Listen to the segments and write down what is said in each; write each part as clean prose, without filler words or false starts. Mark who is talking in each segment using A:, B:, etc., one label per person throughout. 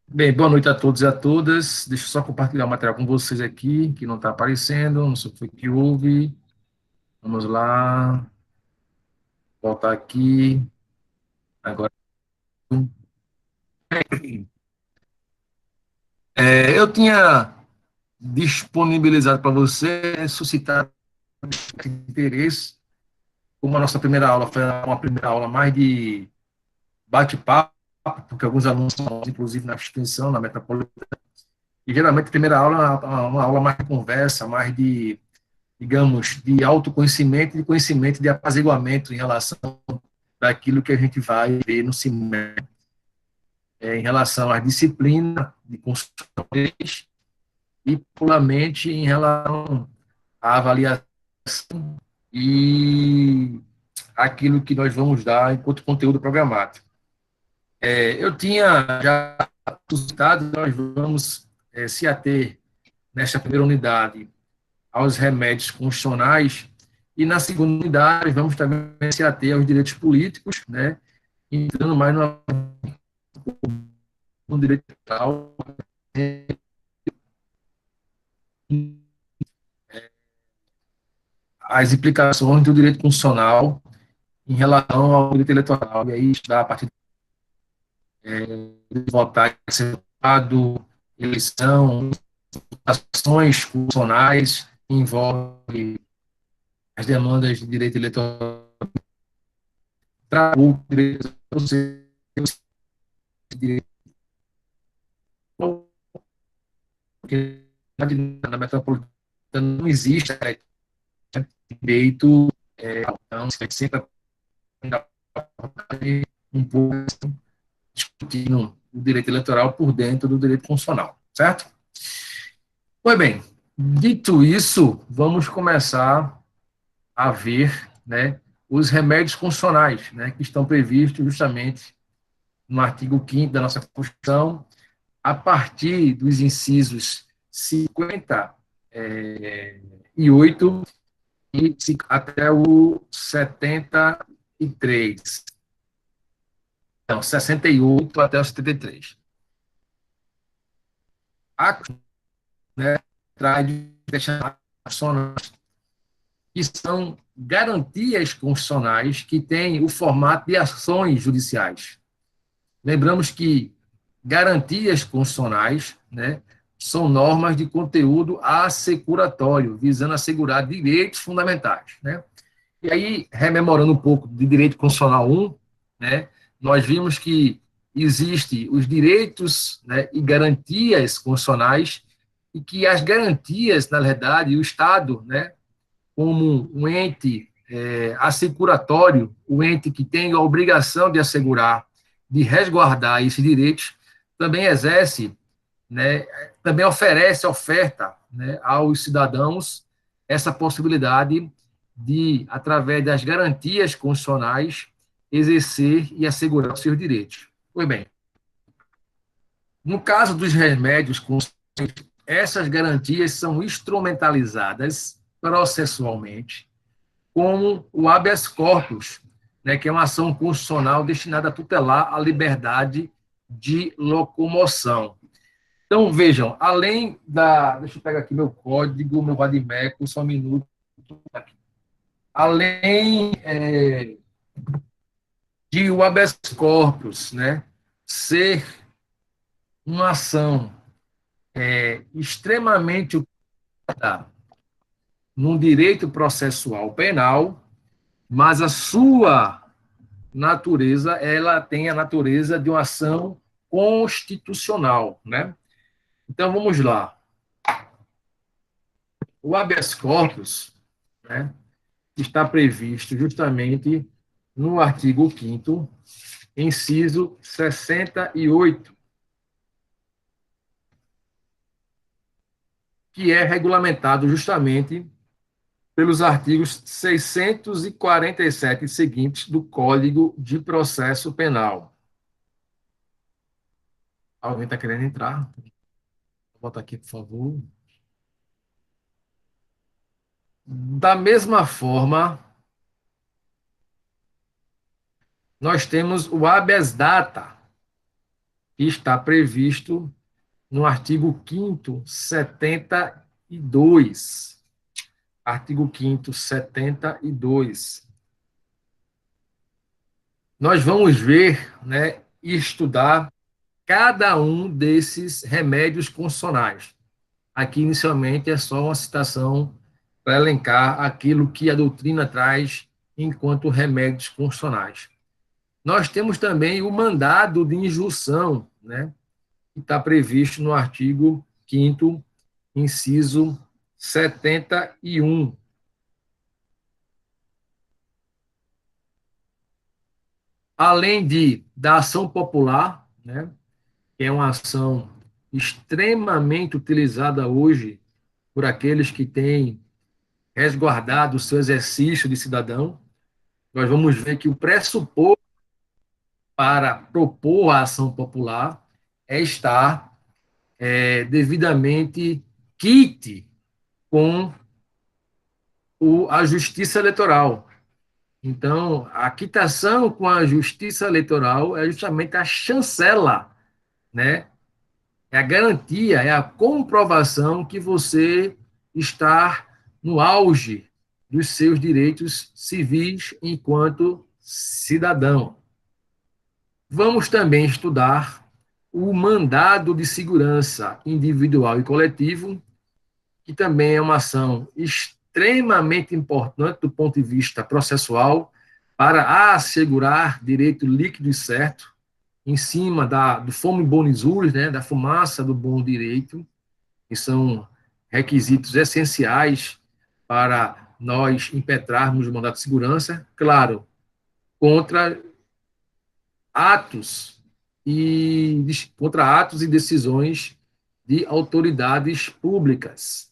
A: Bem, boa noite a todos e a todas. Deixa eu só compartilhar o material com vocês aqui, que não está aparecendo, não sei o que foi que houve. Vamos lá, voltar aqui. Agora, eu tinha disponibilizado para você suscitar interesse, como a nossa primeira aula foi uma primeira aula mais de bate-papo, porque alguns alunos são, inclusive, na extensão, na metropolitana, e geralmente a primeira aula é uma aula mais de conversa, mais de, digamos, de autoconhecimento, de conhecimento, de apaziguamento em relação daquilo que a gente vai ver no cinema, em relação à disciplina de construtores e, puramente, em relação à avaliação e aquilo que nós vamos dar enquanto conteúdo programático. Eu tinha já suscitado, nós vamos se ater, nesta primeira unidade, aos remédios constitucionais, e na segunda unidade vamos também se ater aos direitos políticos, né, entrando mais no direito penal, as implicações do direito constitucional em relação ao direito eleitoral, e aí estudar a partir de votar, ser votado, eleição, ações constitucionais, que envolve as demandas de direito eleitoral, o direito, porque na metropolitana não existe direito, então, sempre um pouco discutindo o direito eleitoral por dentro do direito constitucional, certo? Pois bem, dito isso, vamos começar a ver, né, os remédios constitucionais, né, que estão previstos justamente no artigo 5º da nossa Constituição, a partir dos incisos 58 e até o 73. Não, 68 até o 73. A, né, traz que são garantias constitucionais que têm o formato de ações judiciais. Lembramos que garantias constitucionais, né, são normas de conteúdo assecuratório, visando assegurar direitos fundamentais, né? E aí, rememorando um pouco de direito constitucional 1, né, nós vimos que existe os direitos, né, e garantias constitucionais, e que as garantias, na verdade, o Estado, né, como um ente assecuratório, o ente que tem a obrigação de assegurar, de resguardar esses direitos, também exerce, né, também oferta, né, aos cidadãos essa possibilidade de, através das garantias constitucionais, exercer e assegurar os seus direitos. Pois bem, no caso dos remédios, essas garantias são instrumentalizadas processualmente como o habeas corpus, né, que é uma ação constitucional destinada a tutelar a liberdade de locomoção. Então, vejam, além da. Deixa eu pegar aqui meu código, meu vadimeco, só um minuto. Além de o habeas corpus, né, ser uma ação extremamente utilizada num direito processual penal, mas a sua natureza, ela tem a natureza de uma ação constitucional, né? Então, vamos lá. O habeas corpus, né, está previsto justamente no artigo 5º, inciso 68, que é regulamentado justamente pelos artigos 647 e seguintes do Código de Processo Penal. Alguém está querendo entrar? Vou botar aqui, por favor. Da mesma forma, nós temos o habeas data, que está previsto no artigo 5º, 72. Artigo 5º, 72. Nós vamos ver, né, e estudar cada um desses remédios constitucionais. Aqui, inicialmente, é só uma citação para elencar aquilo que a doutrina traz enquanto remédios constitucionais. Nós temos também o mandado de injunção, né, que está previsto no artigo 5º, inciso 71. Além da ação popular, né, que é uma ação extremamente utilizada hoje por aqueles que têm resguardado o seu exercício de cidadão, nós vamos ver que o pressuposto para propor a ação popular é estar devidamente quite com a justiça eleitoral. Então, a quitação com a justiça eleitoral é justamente a chancela, né? É a garantia, é a comprovação que você está no auge dos seus direitos civis enquanto cidadão. Vamos também estudar o mandado de segurança individual e coletivo, que também é uma ação extremamente importante do ponto de vista processual para assegurar direito líquido e certo em cima do fomo bonizuris, né, da fumaça do bom direito, que são requisitos essenciais para nós impetrarmos o mandato de segurança, claro, contra atos e decisões de autoridades públicas.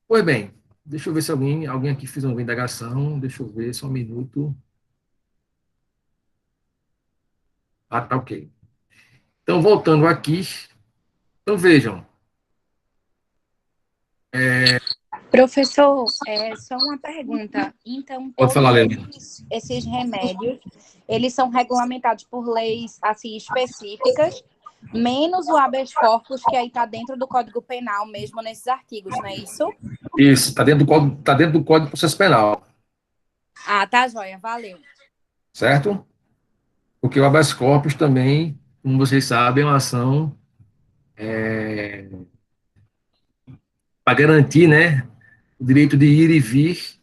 A: Pois bem, deixa eu ver se alguém aqui fez uma indagação, deixa eu ver, só um minuto. Ah, tá ok. Então, voltando aqui, então vejam.
B: Professor, só uma pergunta. Então,
A: Pode
B: todos
A: falar, Leandro.
B: esses remédios, eles são regulamentados por leis assim específicas, menos o habeas corpus, que aí está dentro do Código Penal, mesmo nesses artigos, não é isso?
A: Isso, está dentro do Código de Processo Penal,
B: Ah, tá, joia, valeu.
A: certo? Porque o habeas corpus também, como vocês sabem, é uma ação para garantir, né, o direito de ir e vir.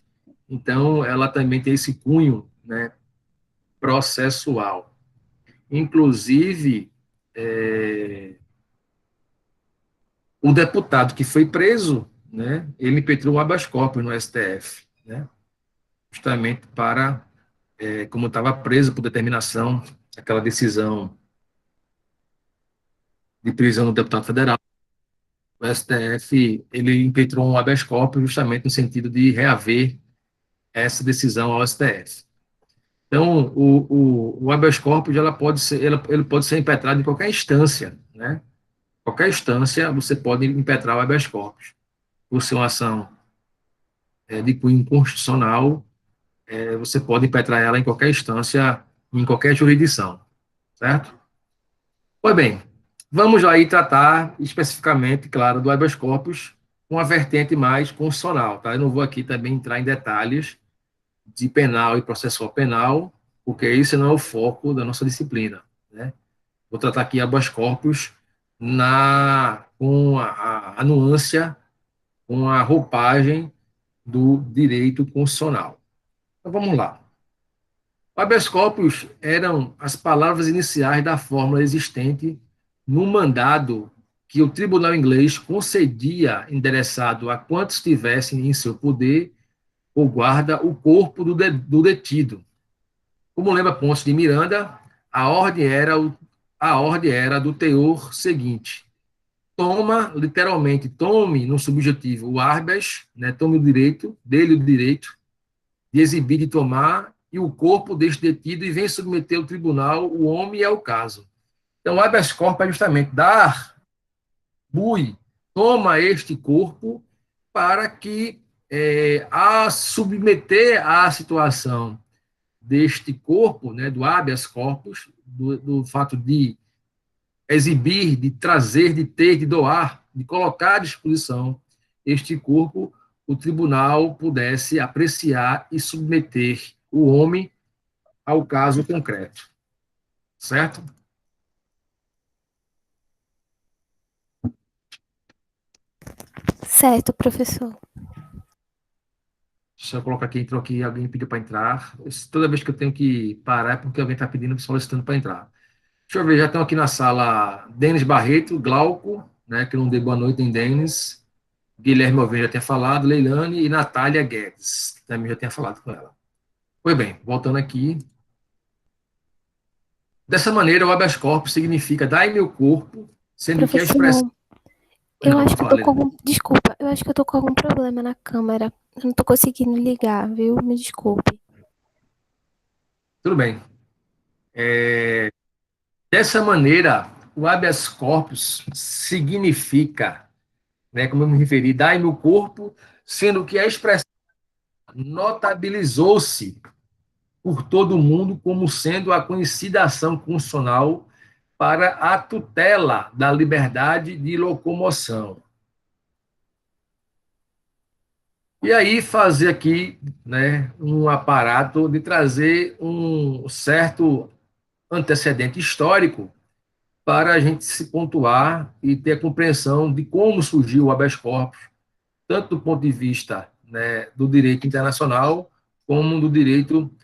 A: Então, ela também tem esse cunho, né, processual. Inclusive, o deputado que foi preso, né, ele impetrou um habeas corpus no STF, né, justamente para, como estava preso por determinação, aquela decisão de prisão do deputado federal, o STF ele impetrou um habeas corpus justamente no sentido de reaver essa decisão ao STF. Então, o habeas corpus ele pode ser impetrado em qualquer instância, né? Qualquer instância você pode impetrar o habeas corpus. Por ser uma ação de cunho constitucional, você pode impetrar ela em qualquer instância, em qualquer jurisdição, certo? Pois bem, vamos aí tratar especificamente, claro, do habeas corpus, com a vertente mais constitucional, tá? Eu não vou aqui também entrar em detalhes de penal e processual penal, porque esse não é o foco da nossa disciplina, né? Vou tratar aqui habeas corpus com a nuance, com a roupagem do direito constitucional. Então, vamos lá. O habeas corpus eram as palavras iniciais da fórmula existente no mandado que o tribunal inglês concedia endereçado a quantos tivessem em seu poder ou guarda o corpo do detido. Como lembra Ponce de Miranda, a ordem era do teor seguinte: toma, literalmente, tome no subjetivo o habeas, né, tome o direito, dele o direito de exibir, de tomar, e o corpo deste detido e vem submeter ao tribunal o homem e ao caso. Então, o habeas corpus é justamente dar, bui, toma este corpo para que, a submeter à situação deste corpo, né, do habeas corpus, do fato de exibir, de trazer, de ter, de doar, de colocar à disposição este corpo, o tribunal pudesse apreciar e submeter o homem ao caso concreto. Certo?
C: Certo, professor.
A: Deixa eu colocar aqui, entrou aqui, alguém pediu para entrar. Toda vez que eu tenho que parar é porque alguém está pedindo, solicitando para entrar. Deixa eu ver, já estão aqui na sala Denis Barreto, Glauco, né, que eu não dei boa noite em Denis. Guilherme Alves já tinha falado, Leilane e Natália Guedes, que também já tinha falado com ela. Pois bem, voltando aqui. Dessa maneira, o habeas corpus significa dai meu corpo, sendo que a expressão...
C: Professor, eu
A: Não,
C: acho que eu tô
A: fala,
C: com algum... Desculpa, eu acho que eu tô com algum problema na câmera. Eu não tô conseguindo ligar, viu? Me desculpe.
A: tudo bem. Dessa maneira, o habeas corpus significa, né, como eu me referi, dai meu corpo, sendo que a expressão notabilizou-se por todo mundo como sendo a conhecida ação constitucional para a tutela da liberdade de locomoção. E aí fazer aqui, né, um aparato de trazer um certo antecedente histórico para a gente se pontuar e ter a compreensão de como surgiu o habeas corpus, tanto do ponto de vista, né, do direito internacional, como do direito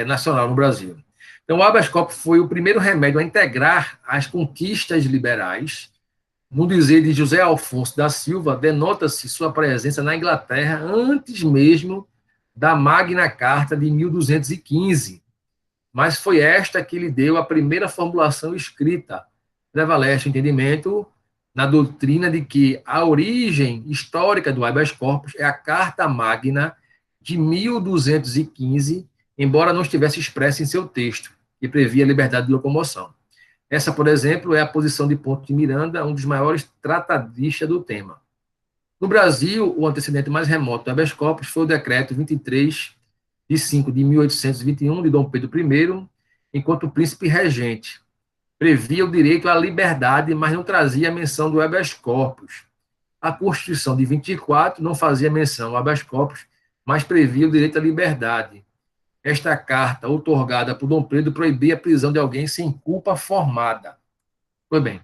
A: nacional no Brasil. Então, o habeas corpus foi o primeiro remédio a integrar as conquistas liberais. No dizer de José Alfonso da Silva, denota-se sua presença na Inglaterra antes mesmo da Magna Carta de 1215, mas foi esta que lhe deu a primeira formulação escrita. Prevalece o entendimento na doutrina de que a origem histórica do habeas corpus é a Carta Magna de 1215, embora não estivesse expressa em seu texto, que previa a liberdade de locomoção. Essa, por exemplo, é a posição de Ponte de Miranda, um dos maiores tratadistas do tema. No Brasil, o antecedente mais remoto do habeas corpus foi o decreto 23 de 5 de 1821, de Dom Pedro I, enquanto príncipe regente. Previa o direito à liberdade, mas não trazia a menção do habeas corpus. A Constituição de 24 não fazia menção ao habeas corpus, mas previa o direito à liberdade. Esta carta, outorgada por Dom Pedro, proibia a prisão de alguém sem culpa formada. Pois bem,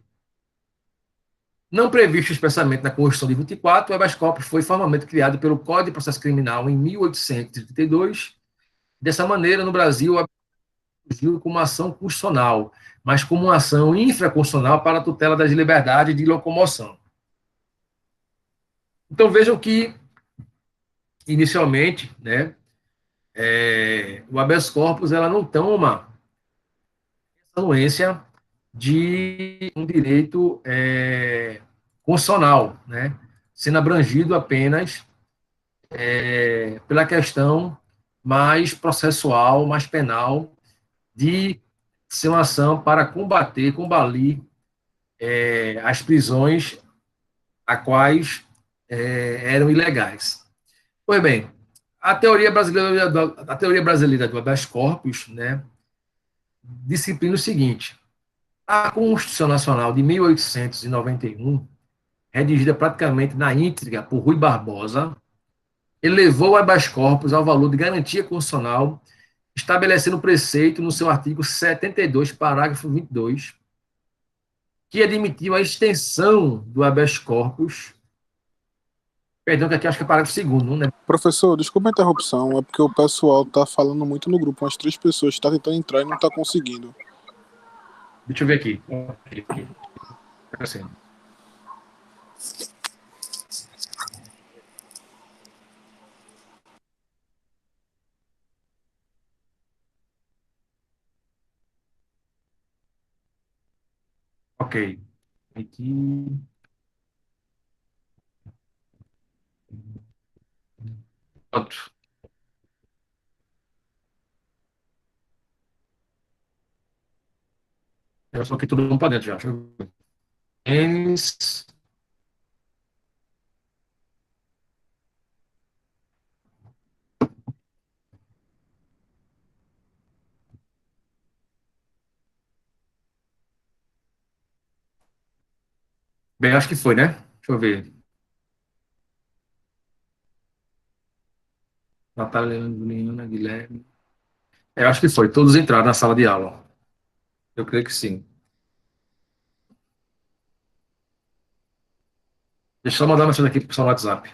A: não previsto expressamente na Constituição de 24, o habeas corpus foi formalmente criado pelo Código de Processo Criminal em 1832. Dessa maneira, no Brasil, surgiu como ação constitucional, mas como uma ação infraconstitucional para a tutela das liberdades de locomoção. Então, vejam que, inicialmente, né, o habeas corpus ela não toma anuência de um direito constitucional, né, sendo abrangido apenas pela questão mais processual, mais penal, de ser uma ação para combater as prisões a quais eram ilegais. Pois bem, a teoria brasileira do habeas corpus, né, disciplina o seguinte: a Constituição Nacional de 1891, redigida praticamente na íntegra por Rui Barbosa, elevou o habeas corpus ao valor de garantia constitucional, estabelecendo o preceito no seu artigo 72, parágrafo 22, que admitiu a extensão do habeas corpus. Perdão, que aqui acho que é parágrafo segundo, né?
D: Professor, desculpa a interrupção, é porque o pessoal tá falando muito no grupo, umas 3 pessoas estão tentando entrar e não tá conseguindo.
A: Deixa eu ver aqui. Assim. Ok. Aqui. Pronto. Eu só que todo mundo para dentro já. Deixa eu ver. Enes. Bem, acho que foi, né? Deixa eu ver. Natália, Leandro, Guilherme. Eu acho que foi. Todos entraram na sala de aula. Eu creio que sim. Deixa eu só mandar uma mensagem aqui para o pessoal no WhatsApp.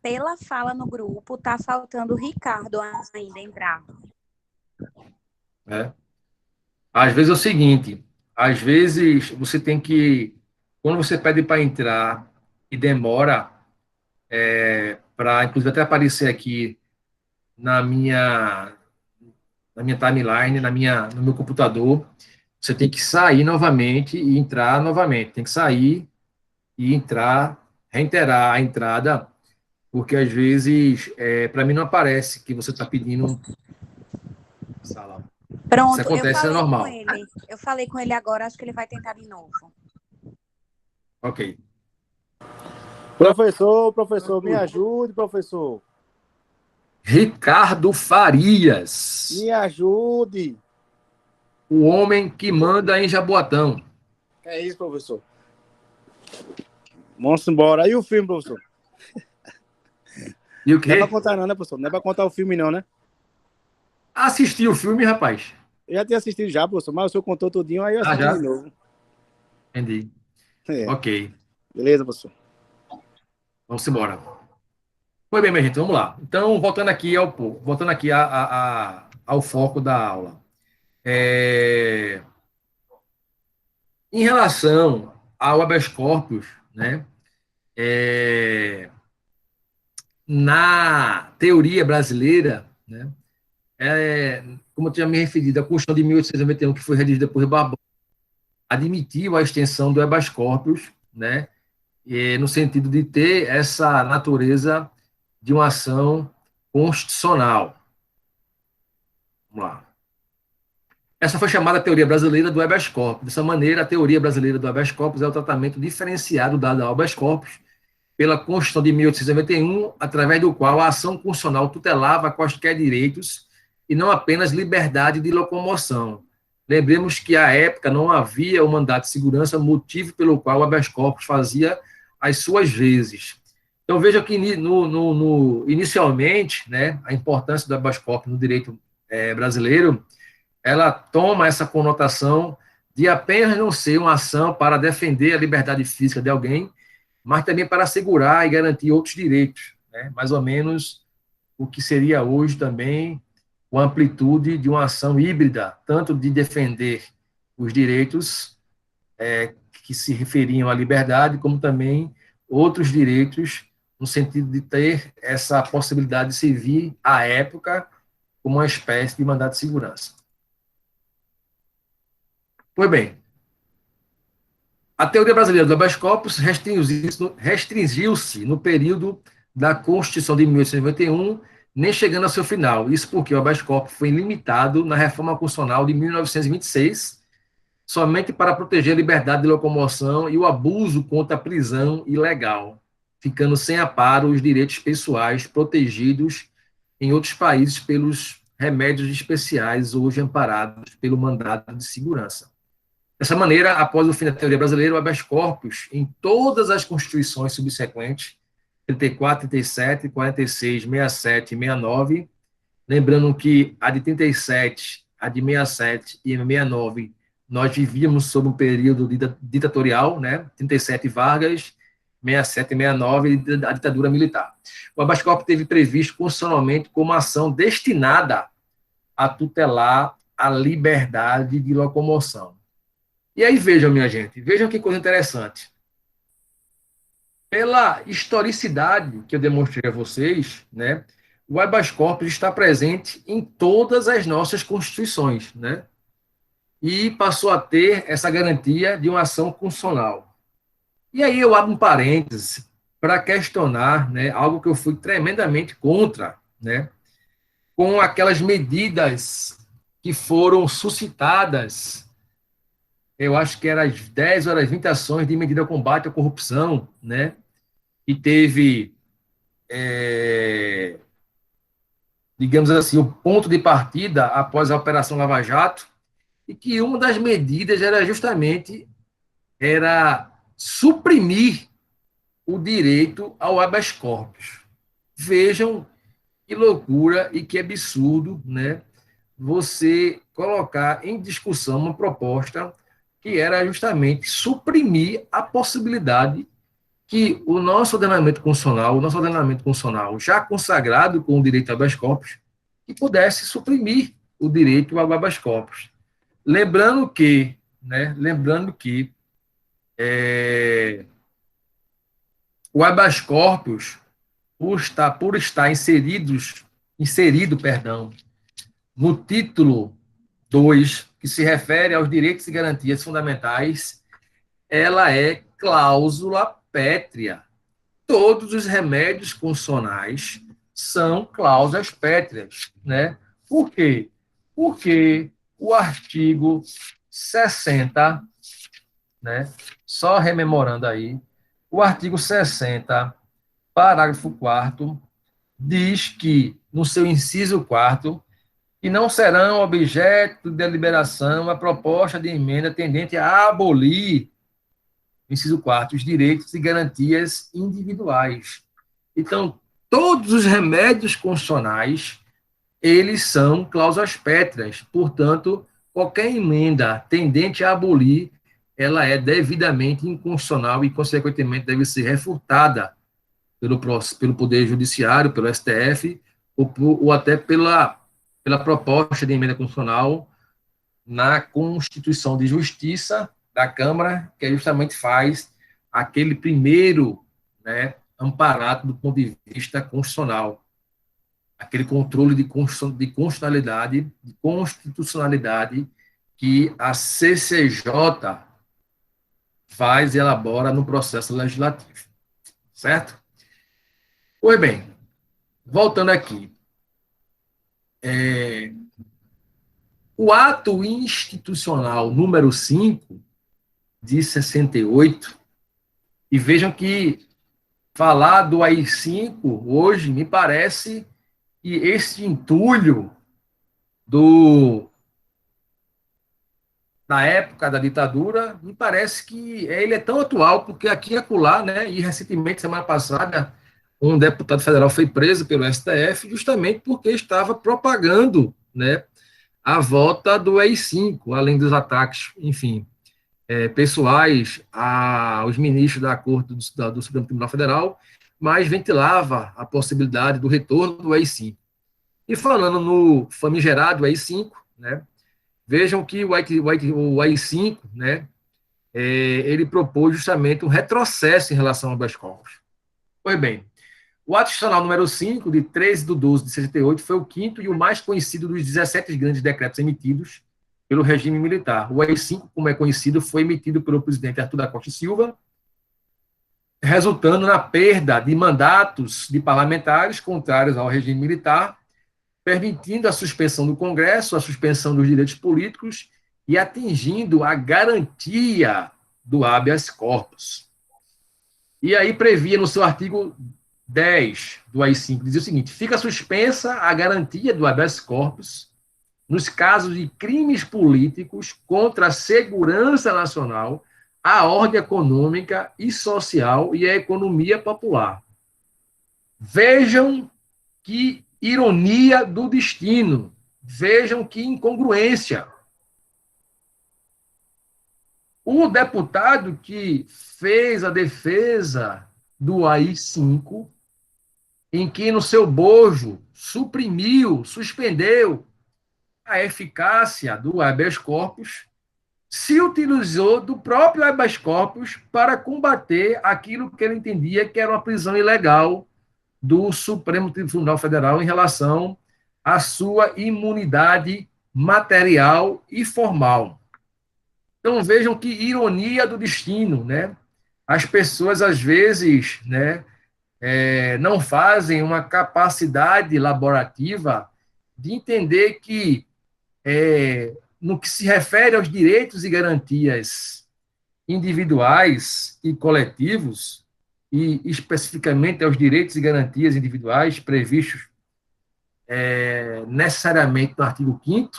B: Pela fala no grupo, tá faltando o Ricardo ainda entrar.
A: Né? Às vezes é o seguinte, às vezes você tem que, quando você pede para entrar e demora, para inclusive até aparecer aqui na minha, na minha timeline, no meu computador, você tem que sair novamente e entrar novamente. Tem que sair e entrar, reiterar a entrada, porque às vezes, para mim não aparece que você está pedindo sala. Isso
B: Pronto, eu
A: acontece, é
B: falei com
A: normal.
B: ele. Eu falei com ele agora, acho que ele vai tentar de novo.
A: Ok.
E: Professor, me ajude, professor.
A: Ricardo Farias,
E: Me ajude.
A: o homem que manda em Jaboatão.
E: É isso, professor. Vamos embora. E o filme, professor?
A: E o
E: Não é pra
A: quê?
E: contar não, né, professor? Não é pra contar o filme não, né?
A: Assistiu o filme, rapaz?
E: Eu já tinha assistido já, professor, mas o senhor contou tudinho, aí eu assisti
A: Já?
E: de novo.
A: Entendi.
E: É.
A: Ok.
E: Beleza, professor?
A: Vamos embora. Foi bem, minha gente, vamos lá. Então, voltando aqui ao foco da aula. Em relação ao habeas corpus, né, na teoria brasileira, né, como eu tinha me referido, a Constituição de 1891, que foi redigida por Barbosa, admitiu a extensão do habeas corpus, né, no sentido de ter essa natureza de uma ação constitucional. Vamos lá. Essa foi chamada teoria brasileira do habeas corpus. Dessa maneira, a teoria brasileira do habeas corpus é o tratamento diferenciado dado ao habeas corpus pela Constituição de 1891, através do qual a ação constitucional tutelava quaisquer direitos e não apenas liberdade de locomoção. Lembremos que, à época, não havia o mandato de segurança, motivo pelo qual o habeas corpus fazia as suas vezes. Então, veja que, inicialmente, né, a importância do habeas corpus no direito brasileiro, ela toma essa conotação de apenas não ser uma ação para defender a liberdade física de alguém, mas também para assegurar e garantir outros direitos, né? Mais ou menos o que seria hoje também a amplitude de uma ação híbrida, tanto de defender os direitos que se referiam à liberdade, como também outros direitos, no sentido de ter essa possibilidade de servir à época como uma espécie de mandato de segurança. Pois bem, a teoria brasileira do habeas corpus restringiu-se no período da Constituição de 1891, nem chegando ao seu final. Isso porque o habeas corpus foi limitado na Reforma Constitucional de 1926, somente para proteger a liberdade de locomoção e o abuso contra a prisão ilegal, ficando sem amparo os direitos pessoais protegidos em outros países pelos remédios especiais hoje amparados pelo mandado de segurança. Dessa maneira, após o fim da teoria brasileira, o habeas corpus, em todas as constituições subsequentes, 34, 37, 46, 67 e 69, lembrando que a de 37, a de 67 e 69, nós vivíamos sob um período ditatorial, né? 37 Vargas, 67 e 69, a ditadura militar. O habeas corpus teve previsto constitucionalmente como ação destinada a tutelar a liberdade de locomoção. E aí vejam, minha gente, vejam que coisa interessante. Pela historicidade que eu demonstrei a vocês, né, o habeas corpus está presente em todas as nossas constituições, né, e passou a ter essa garantia de uma ação constitucional. E aí eu abro um parêntese para questionar, né, algo que eu fui tremendamente contra, né, com aquelas medidas que foram suscitadas, eu acho que eram as 10 ou as 20 ações de medida de combate à corrupção, né? E teve, digamos assim, o ponto de partida após a Operação Lava Jato, e que uma das medidas era justamente suprimir o direito ao habeas corpus. Vejam que loucura e que absurdo, né? Você colocar em discussão uma proposta que era justamente suprimir a possibilidade que o nosso ordenamento constitucional, já consagrado com o direito ao habeas corpus, que pudesse suprimir o direito ao habeas corpus. Lembrando que o habeas corpus, por estar inserido, no título 2, que se refere aos direitos e garantias fundamentais, ela é cláusula pétrea. Todos os remédios constitucionais são cláusulas pétreas, né? Por quê? Porque o artigo 60, né? Só rememorando aí, o artigo 60, parágrafo 4º, diz que, no seu inciso 4º, que não serão objeto de deliberação a proposta de emenda tendente a abolir, inciso 4º, os direitos e garantias individuais. Então, todos os remédios constitucionais, eles são cláusulas pétreas, portanto, qualquer emenda tendente a abolir, ela é devidamente inconstitucional e, consequentemente, deve ser refutada pelo Poder Judiciário, pelo STF, ou até pela proposta de emenda constitucional na Constituição de Justiça da Câmara, que justamente faz aquele primeiro, né, amparado do ponto de vista constitucional, aquele controle de constitucionalidade que a CCJ faz e elabora no processo legislativo, certo? Pois bem, voltando aqui, o ato institucional número 5, de 68, e vejam que falar do AI-5 hoje me parece que esse entulho na época da ditadura, me parece que ele é tão atual, porque aqui e acolá, né, e recentemente, semana passada, um deputado federal foi preso pelo STF justamente porque estava propagando, né, a volta do AI-5, além dos ataques, enfim, pessoais aos ministros da Corte do Supremo Tribunal Federal, mas ventilava a possibilidade do retorno do AI-5. E falando no famigerado AI-5, né, vejam que o AI-5, né, ele propôs justamente um retrocesso em relação ao habeas corpus. Pois bem, o ato institucional número 5, de 13/12/68, foi o quinto e o mais conhecido dos 17 grandes decretos emitidos pelo regime militar. O AI-5, como é conhecido, foi emitido pelo presidente Arthur da Costa e Silva, resultando na perda de mandatos de parlamentares contrários ao regime militar, permitindo a suspensão do Congresso, a suspensão dos direitos políticos e atingindo a garantia do habeas corpus. E aí previa no seu artigo 10 do AI-5, dizia o seguinte: fica suspensa a garantia do habeas corpus nos casos de crimes políticos contra a segurança nacional, a ordem econômica e social e a economia popular. Vejam que ironia do destino, vejam que incongruência. O deputado que fez a defesa do AI-5, em que no seu bojo suspendeu a eficácia do habeas corpus, se utilizou do próprio habeas corpus para combater aquilo que ele entendia que era uma prisão ilegal do Supremo Tribunal Federal em relação à sua imunidade material e formal. Então, vejam que ironia do destino, né? As pessoas, às vezes, né, não fazem uma capacidade laborativa de entender que, no que se refere aos direitos e garantias individuais e coletivos, e especificamente aos direitos e garantias individuais previstos necessariamente no artigo 5º,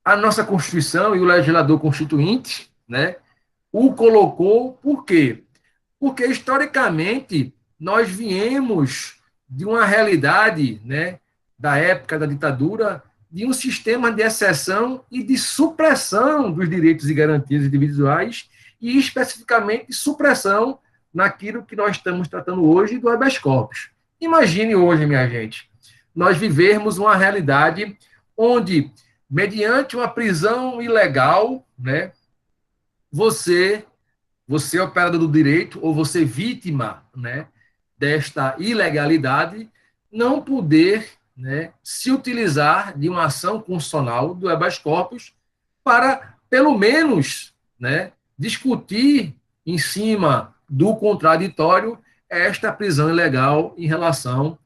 A: a nossa Constituição e o legislador constituinte, né, o colocou. Por quê? Porque, historicamente, nós viemos de uma realidade, né, da época da ditadura, de um sistema de exceção e de supressão dos direitos e garantias individuais, e, especificamente, supressão naquilo que nós estamos tratando hoje do habeas corpus. Imagine hoje, minha gente, nós vivermos uma realidade onde, mediante uma prisão ilegal, né, você operador do direito, ou você vítima, né, desta ilegalidade, não poder, né, se utilizar de uma ação constitucional do habeas corpus para, pelo menos, né, discutir em cima do contraditório esta prisão ilegal em relação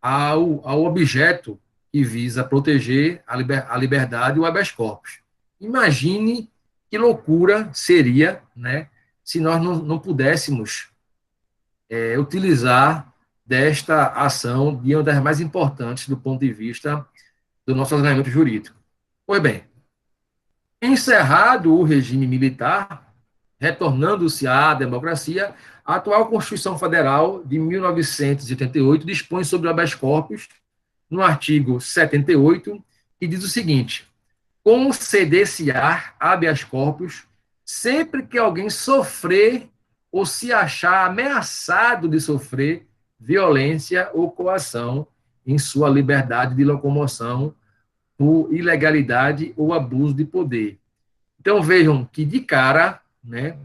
A: ao objeto que visa proteger a liberdade e o habeas corpus. Imagine que loucura seria, né, se nós não pudéssemos utilizar desta ação de uma das mais importantes do ponto de vista do nosso ordenamento jurídico. Pois bem, encerrado o regime militar, retornando-se à democracia, a atual Constituição Federal de 1988 dispõe sobre o habeas corpus, no artigo 78, que diz o seguinte: conceder-se-á habeas corpus sempre que alguém sofrer ou se achar ameaçado de sofrer violência ou coação em sua liberdade de locomoção por ilegalidade ou abuso de poder. Então, vejam que, de cara, né,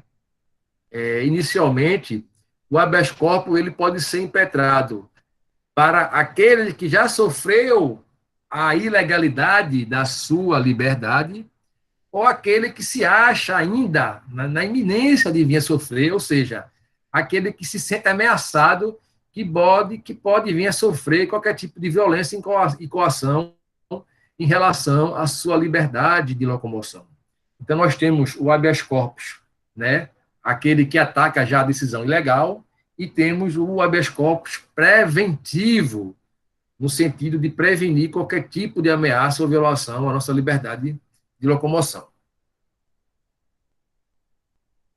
A: inicialmente, o habeas corpus ele pode ser impetrado para aquele que já sofreu a ilegalidade da sua liberdade, ou aquele que se acha ainda na iminência de vir a sofrer, ou seja, aquele que se sente ameaçado, que pode vir a sofrer qualquer tipo de violência e coação em relação à sua liberdade de locomoção. Então, nós temos o habeas corpus, né, aquele que ataca já a decisão ilegal, e temos o habeas corpus preventivo, no sentido de prevenir qualquer tipo de ameaça ou violação à nossa liberdade de locomoção.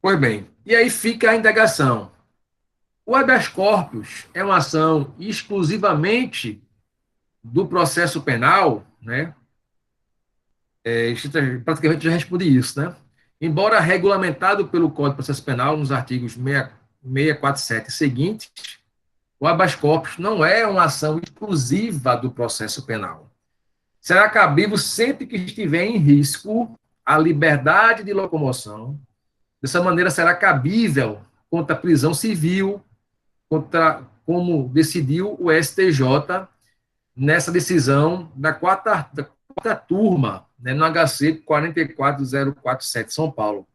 A: Pois bem, e aí fica a indagação. O habeas corpus é uma ação exclusivamente do processo penal, né? Praticamente já respondi isso, né? Embora regulamentado pelo Código de Processo Penal, nos artigos 647 e seguintes, o habeas corpus não é uma ação exclusiva do processo penal. Será cabível sempre que estiver em risco a liberdade de locomoção. Dessa maneira, será cabível contra a prisão civil, como decidiu o STJ nessa decisão da quarta turma, né, no HC 44047, São Paulo.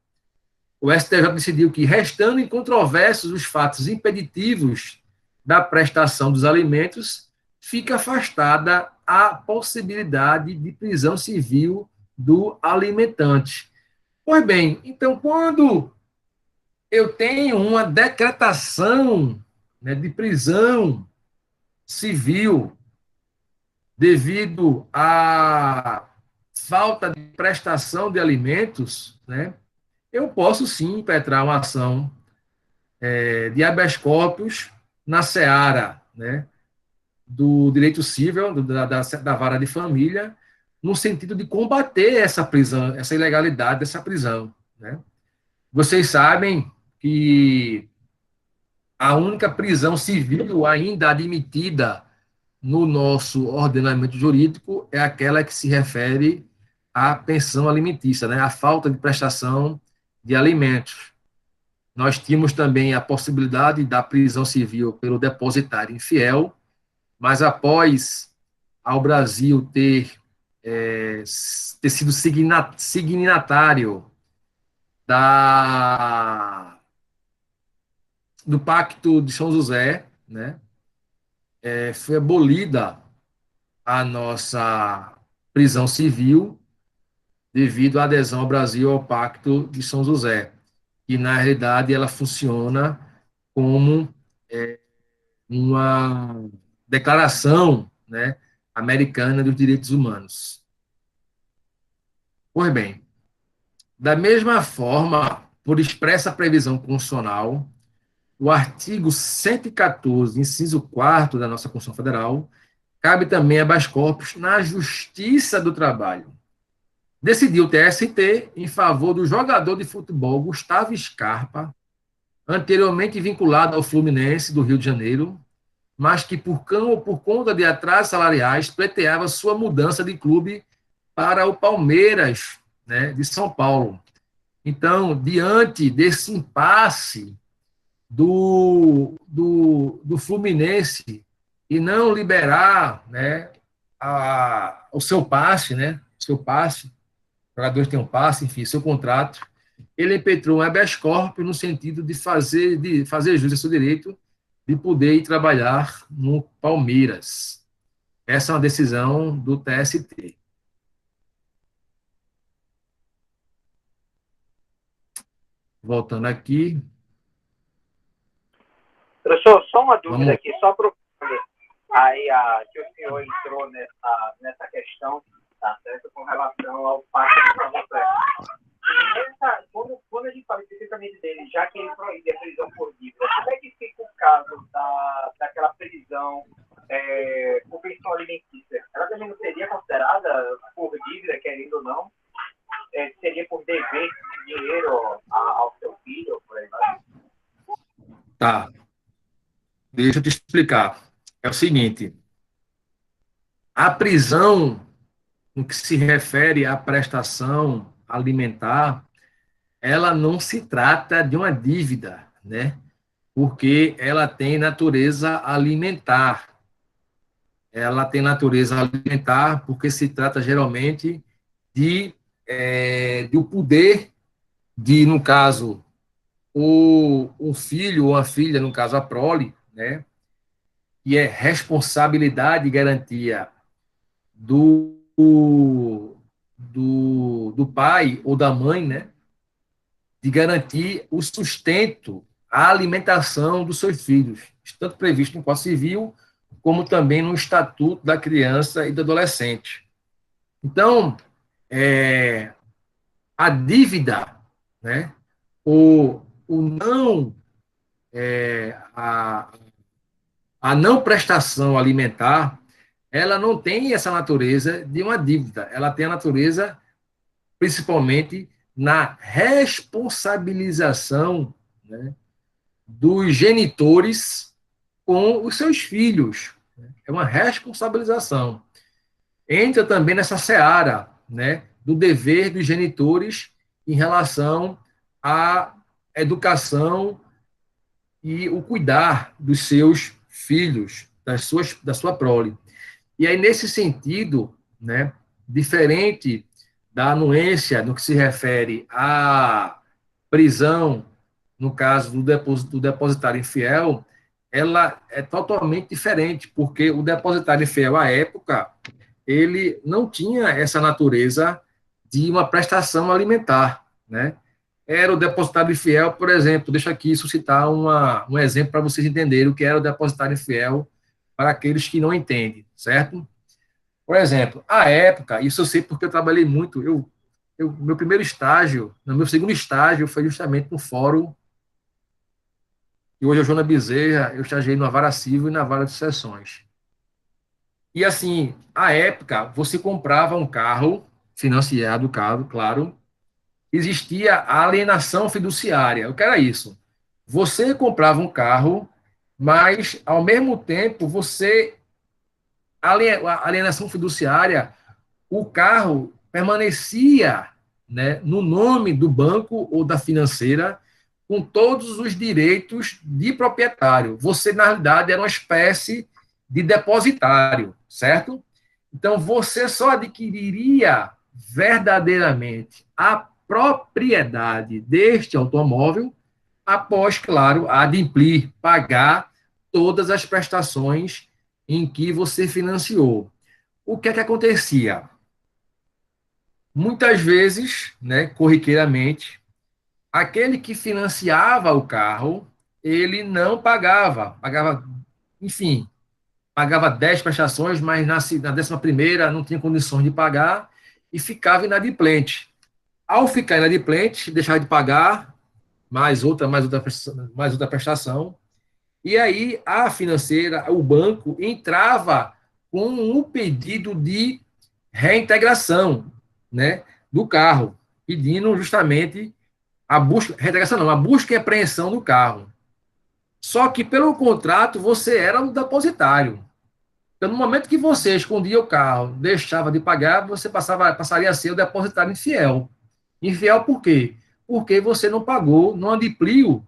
A: O STJ decidiu que, restando incontroversos os fatos impeditivos da prestação dos alimentos, fica afastada a possibilidade de prisão civil do alimentante. Pois bem, então, quando eu tenho uma decretação, né, de prisão civil devido à falta de prestação de alimentos, né, eu posso sim impetrar uma ação de habeas corpus na seara, né, do direito civil, da vara de família, no sentido de combater essa prisão, essa ilegalidade dessa prisão, né? Vocês sabem que a única prisão civil ainda admitida no nosso ordenamento jurídico é aquela que se refere à pensão alimentícia, né? A falta de prestação de alimentos. Nós tínhamos também a possibilidade da prisão civil pelo depositário infiel, mas após ao Brasil ter sido signatário do Pacto de São José, né, foi abolida a nossa prisão civil devido à adesão ao Brasil ao Pacto de São José, que, na realidade, ela funciona como uma declaração, né, americana dos direitos humanos. Pois bem, da mesma forma, por expressa previsão constitucional, o artigo 114, inciso 4 da nossa Constituição Federal, cabe também a habeas corpus na Justiça do Trabalho. Decidiu o TST em favor do jogador de futebol Gustavo Scarpa, anteriormente vinculado ao Fluminense do Rio de Janeiro, mas que por conta de atrasos salariais pleiteava sua mudança de clube para o Palmeiras, né, de São Paulo. Então, diante desse impasse do Fluminense e não liberar, né, o seu passe, né, os jogadores têm um passe, enfim, seu contrato, ele impetrou um habeas corpus no sentido de fazer jus ao seu direito de poder ir trabalhar no Palmeiras. Essa é uma decisão do TST. Voltando aqui.
F: Professor, só uma dúvida aqui, só para aí que o senhor entrou nessa questão, tá certo, com relação ao pacto de prova. Quando a gente fala especificamente dele, já que ele proíbe a prisão por dívida, como é que fica o caso daquela prisão por pensão alimentícia? Ela também não seria considerada por dívida, querendo ou não? Seria por dever dinheiro ao seu filho, por aí vai?
A: Tá. Deixa eu te explicar. É o seguinte, a prisão, no que se refere à prestação alimentar, ela não se trata de uma dívida, né? Porque ela tem natureza alimentar. Ela tem natureza alimentar porque se trata geralmente de o poder de, no caso, o filho ou a filha, no caso a prole, né? Que é responsabilidade e garantia do pai ou da mãe, né? De garantir o sustento, a alimentação dos seus filhos, tanto previsto no Código Civil, como também no Estatuto da Criança e do Adolescente. Então, a dívida, né? O não, a não prestação alimentar, ela não tem essa natureza de uma dívida, ela tem a natureza, principalmente, na responsabilização, né, dos genitores com os seus filhos. É uma responsabilização. Entra também nessa seara, né, do dever dos genitores em relação à educação e o cuidar dos seus filhos, da sua prole. E aí, nesse sentido, né, diferente da anuência no que se refere à prisão, no caso do depositário infiel, ela é totalmente diferente, porque o depositário infiel, à época, ele não tinha essa natureza de uma prestação alimentar, né? Era o depositário infiel, por exemplo, deixa aqui suscitar um exemplo para vocês entenderem o que era o depositário infiel para aqueles que não entendem, certo? Por exemplo, à época, isso eu sei porque eu trabalhei muito, meu primeiro estágio, no meu segundo estágio, foi justamente no fórum, e hoje é o Joana Bezerra, eu estagiei na vara civil e na vara de sucessões. E assim, à época, você comprava um carro, financiado, claro, existia a alienação fiduciária. O que era isso? Você comprava um carro, mas, ao mesmo tempo, a alienação fiduciária, o carro permanecia, né, no nome do banco ou da financeira, com todos os direitos de proprietário. Você, na realidade, era uma espécie de depositário, certo? Então, você só adquiriria verdadeiramente a propriedade deste automóvel após, claro, adimplir, pagar todas as prestações em que você financiou. O que é que acontecia? Muitas vezes, né, corriqueiramente, aquele que financiava o carro, ele não pagava, enfim, pagava 10 prestações, mas na 11ª não tinha condições de pagar e ficava inadimplente. Ao ficar inadimplente, deixava de pagar mais outra prestação, e aí a financeira, o banco, entrava com um pedido de reintegração, né, do carro, pedindo justamente reintegração não, a busca e apreensão do carro. Só que pelo contrato você era o depositário. Então, no momento que você escondia o carro, deixava de pagar, você passaria a ser o depositário infiel. Infiel por quê? Porque você não pagou, não adimpliu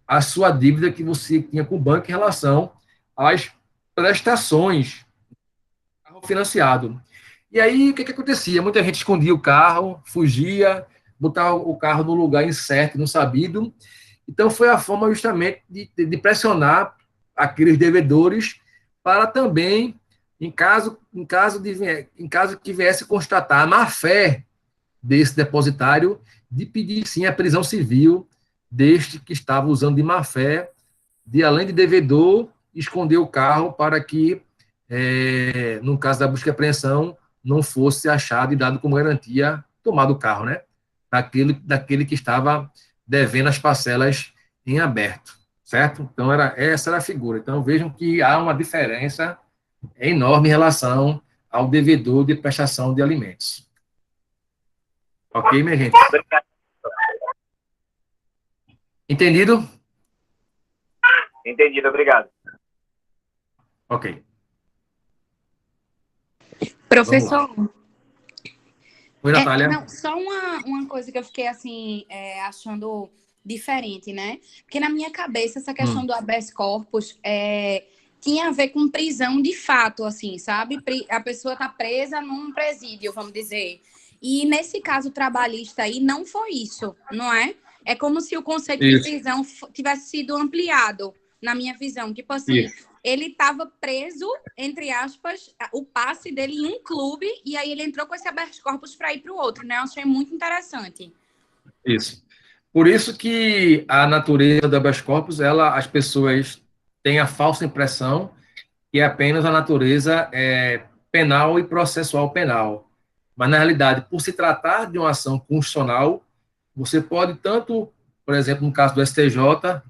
A: a sua dívida que você tinha com o banco em relação às prestações do carro financiado. E aí, o que acontecia? Muita gente escondia o carro, fugia, botava o carro no lugar incerto, não sabido. Então, foi a forma justamente de pressionar aqueles devedores para também, em caso que viesse constatar a má-fé desse depositário, de pedir sim a prisão civil deste que estava usando de má-fé, de além de devedor, esconder o carro para que, no caso da busca e apreensão, não fosse achado e dado como garantia tomado o carro, né? Daquele que estava devendo as parcelas em aberto, certo? Então, essa era a figura. Então, vejam que há uma diferença enorme em relação ao devedor de prestação de alimentos. Ok, minha gente? Entendido?
F: Entendido, obrigado.
A: Ok.
B: Professor,
A: Oi, Natália.
B: não, só uma coisa que eu fiquei assim, achando diferente, né? Porque na minha cabeça essa questão do habeas corpus tinha a ver com prisão de fato, assim, sabe? A pessoa tá presa num presídio, vamos dizer. E nesse caso trabalhista aí não foi isso, não é? É como se o conceito de prisão tivesse sido ampliado, na minha visão. Tipo assim, ele estava preso, entre aspas, o passe dele em um clube, e aí ele entrou com esse habeas corpus para ir para o outro, né? Eu achei muito interessante.
A: Isso. Por isso que a natureza do habeas corpus, as pessoas têm a falsa impressão que é apenas a natureza penal e processual penal. Mas, na realidade, por se tratar de uma ação constitucional, você pode tanto, por exemplo, no caso do STJ,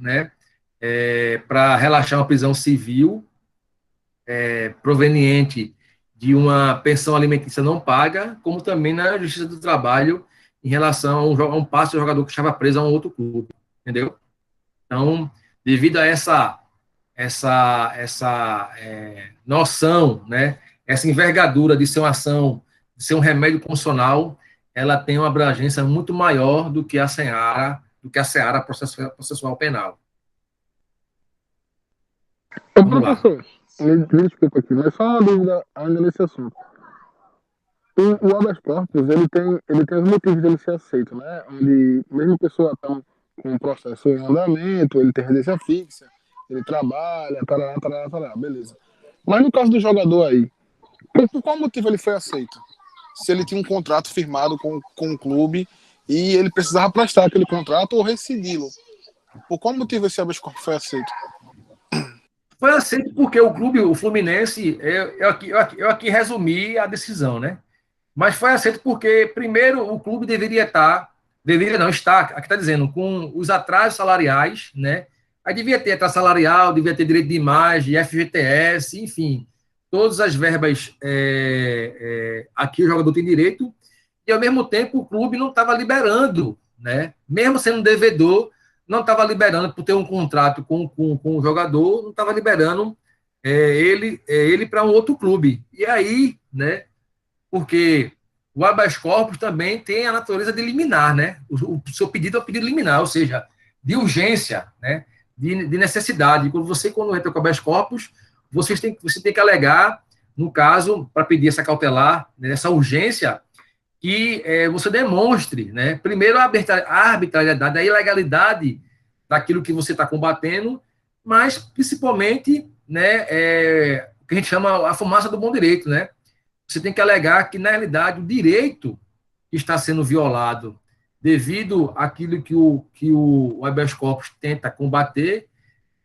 A: né, para relaxar uma prisão civil proveniente de uma pensão alimentícia não paga, como também na Justiça do Trabalho em relação a um passe de jogador que estava preso a um outro clube, entendeu? Então, devido a essa noção, né, essa envergadura de ser uma ação, de ser um remédio constitucional, ela tem uma abrangência muito maior do que a seara processual penal.
D: Professor, me desculpa aqui, mas só uma dúvida ainda nesse assunto. O habeas corpus, ele tem os motivos dele ser aceito, né? Onde, mesmo a pessoa está com um processo em andamento, ele tem residência fixa, ele trabalha, tarará, beleza. Mas no caso do jogador aí, por qual motivo ele foi aceito? Se ele tinha um contrato firmado com o clube e ele precisava prestar aquele contrato ou rescindi-lo. Por qual motivo esse habeas corpus foi aceito?
A: Foi aceito porque o clube, o Fluminense, eu aqui resumi a decisão, né? Mas foi aceito porque, primeiro, o clube está, aqui está dizendo, com os atrasos salariais, né? Aí devia ter atraso salarial, devia ter direito de imagem, FGTS, enfim, todas as verbas aqui o jogador tem direito, e ao mesmo tempo o clube não estava liberando, né? Mesmo sendo devedor, não estava liberando, por ter um contrato com o jogador, não estava liberando ele para um outro clube. E aí, né? Porque o habeas corpus também tem a natureza de liminar, né? O seu pedido é um pedido liminar, ou seja, de urgência, né? De necessidade. Quando entra com o habeas corpus, você tem que alegar, no caso, para pedir essa cautelar, né, essa urgência, que você demonstre, né? Primeiro, a arbitrariedade, a ilegalidade daquilo que você está combatendo, mas, principalmente, né, o que a gente chama a fumaça do bom direito, né? Você tem que alegar que, na realidade, o direito está sendo violado devido àquilo que o habeas corpus tenta combater.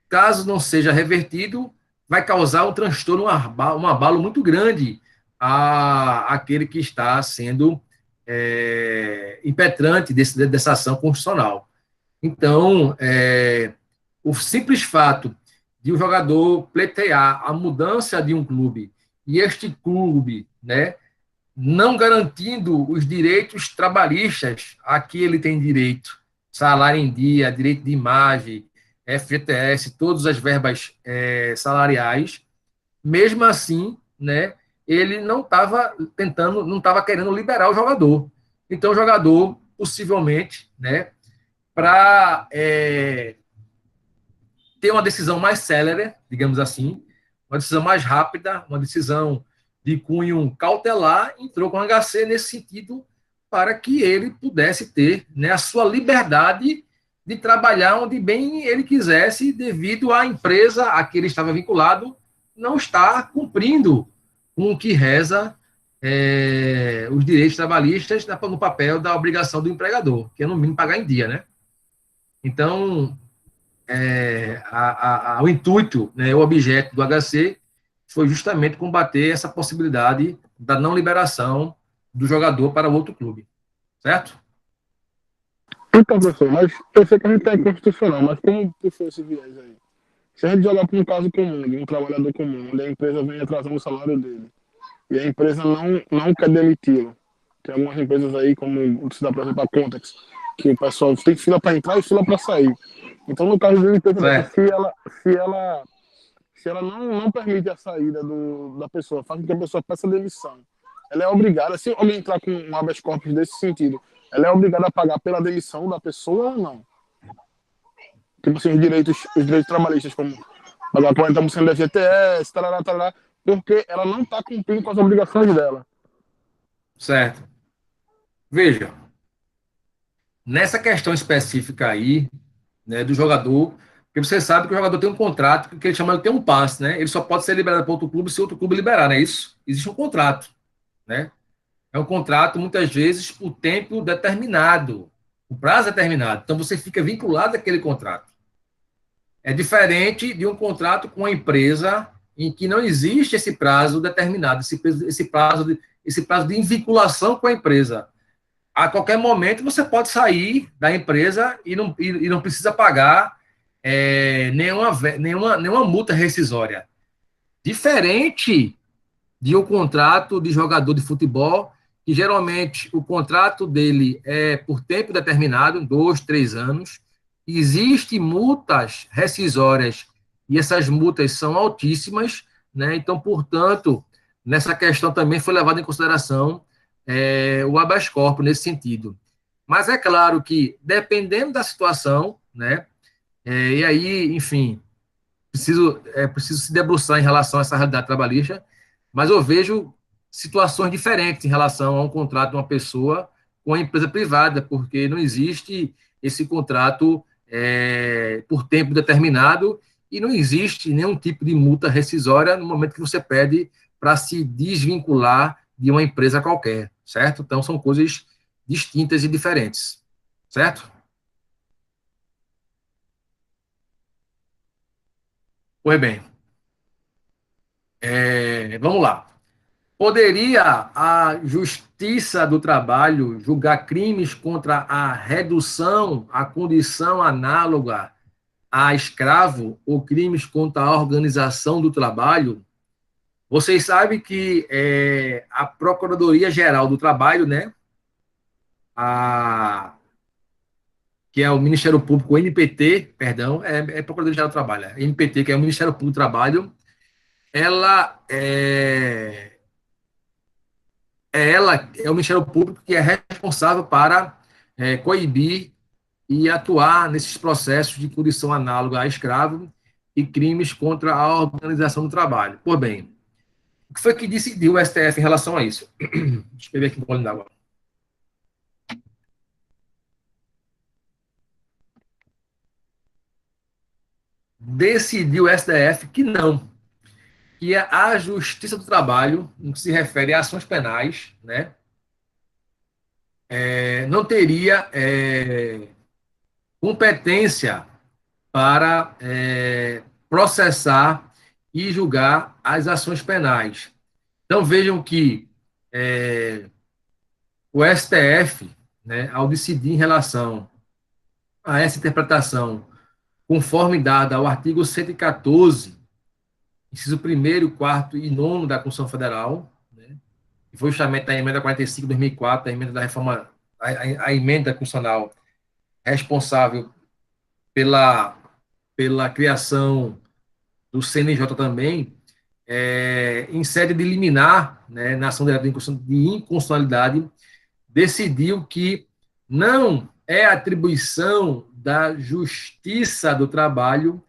A: Caso não seja revertido, vai causar um transtorno, um abalo muito grande àquele que está sendo impetrante dessa ação constitucional. Então, o simples fato de o jogador pleitear a mudança de um clube e este clube, né, não garantindo os direitos trabalhistas a que ele tem direito, salário em dia, direito de imagem, FGTS, todas as verbas salariais, mesmo assim, né, ele não estava não estava querendo liberar o jogador. Então, o jogador, possivelmente, né, para ter uma decisão mais célere, digamos assim, uma decisão mais rápida, uma decisão de cunho cautelar, entrou com o HC nesse sentido para que ele pudesse ter, né, a sua liberdade de trabalhar onde bem ele quisesse, devido à empresa a que ele estava vinculado não estar cumprindo com o que reza os direitos trabalhistas no papel da obrigação do empregador, que é no mínimo pagar em dia, né? Então, o intuito, né, o objeto do HC foi justamente combater essa possibilidade da não liberação do jogador para outro clube, certo?
D: Então, professor, mas eu sei que a gente é constitucional, mas como que foi esse viés aí? Se a gente jogar para um caso comum, de um trabalhador comum, onde a empresa vem atrasando o salário dele, e a empresa não quer demiti-lo, tem algumas empresas aí, como se dá, por exemplo, a Contex, que o pessoal tem fila para entrar e fila para sair. Então, no caso de uma empresa, se ela não permite a saída da pessoa, faz com que a pessoa peça demissão, ela é obrigada, se alguém entrar com um habeas corpus desse sentido, ela é obrigada a pagar pela demissão da pessoa ou não? Tipo assim, os direitos trabalhistas, como pagar 40% da FGTS, tarará, porque ela não está cumprindo com as obrigações dela.
A: Certo. Veja, nessa questão específica aí, né, do jogador, porque você sabe que o jogador tem um contrato que ele chama de ter um passe, né? Ele só pode ser liberado para outro clube se outro clube liberar, não é isso? Existe um contrato, né? É um contrato, muitas vezes, por tempo determinado, o prazo determinado. Então, você fica vinculado àquele contrato. É diferente de um contrato com a empresa em que não existe esse prazo determinado, esse prazo de vinculação com a empresa. A qualquer momento, você pode sair da empresa e não precisa pagar nenhuma multa rescisória. Diferente de um contrato de jogador de futebol, que geralmente o contrato dele é por tempo determinado, 2, 3 anos, existem multas rescisórias, e essas multas são altíssimas, né? Então, portanto, nessa questão também foi levado em consideração o habeas corpus nesse sentido. Mas é claro que, dependendo da situação, né? E aí, enfim, preciso se debruçar em relação a essa realidade trabalhista, mas eu vejo situações diferentes em relação a um contrato de uma pessoa com a empresa privada, porque não existe esse contrato por tempo determinado e não existe nenhum tipo de multa rescisória no momento que você pede para se desvincular de uma empresa qualquer, certo? Então, são coisas distintas e diferentes, certo? Pois bem, vamos lá. Poderia a Justiça do Trabalho julgar crimes contra a redução, a condição análoga a escravo ou crimes contra a organização do trabalho? Vocês sabem que a Procuradoria-Geral do Trabalho, né, que é o Ministério Público, o MPT, perdão, Procuradoria-Geral do Trabalho, MPT, que é o Ministério Público do Trabalho, ela é o Ministério Público que é responsável para coibir e atuar nesses processos de condição análoga a escravo e crimes contra a organização do trabalho. Pois bem, o que foi que decidiu o STF em relação a isso? Deixa eu beber aqui um pouquinho d'água. Decidiu o STF que não, que a Justiça do Trabalho, no que se refere a ações penais, né, não teria competência para processar e julgar as ações penais. Então, vejam que o STF, né, ao decidir em relação a essa interpretação, conforme dada ao artigo 114, inciso 1º, 4º e 9º da Constituição Federal, né, que foi justamente a emenda 45 de 2004, a emenda da reforma, a emenda constitucional responsável pela criação do CNJ também, em sede de liminar, né, na ação direta de inconstitucionalidade, decidiu que não é atribuição da Justiça do Trabalho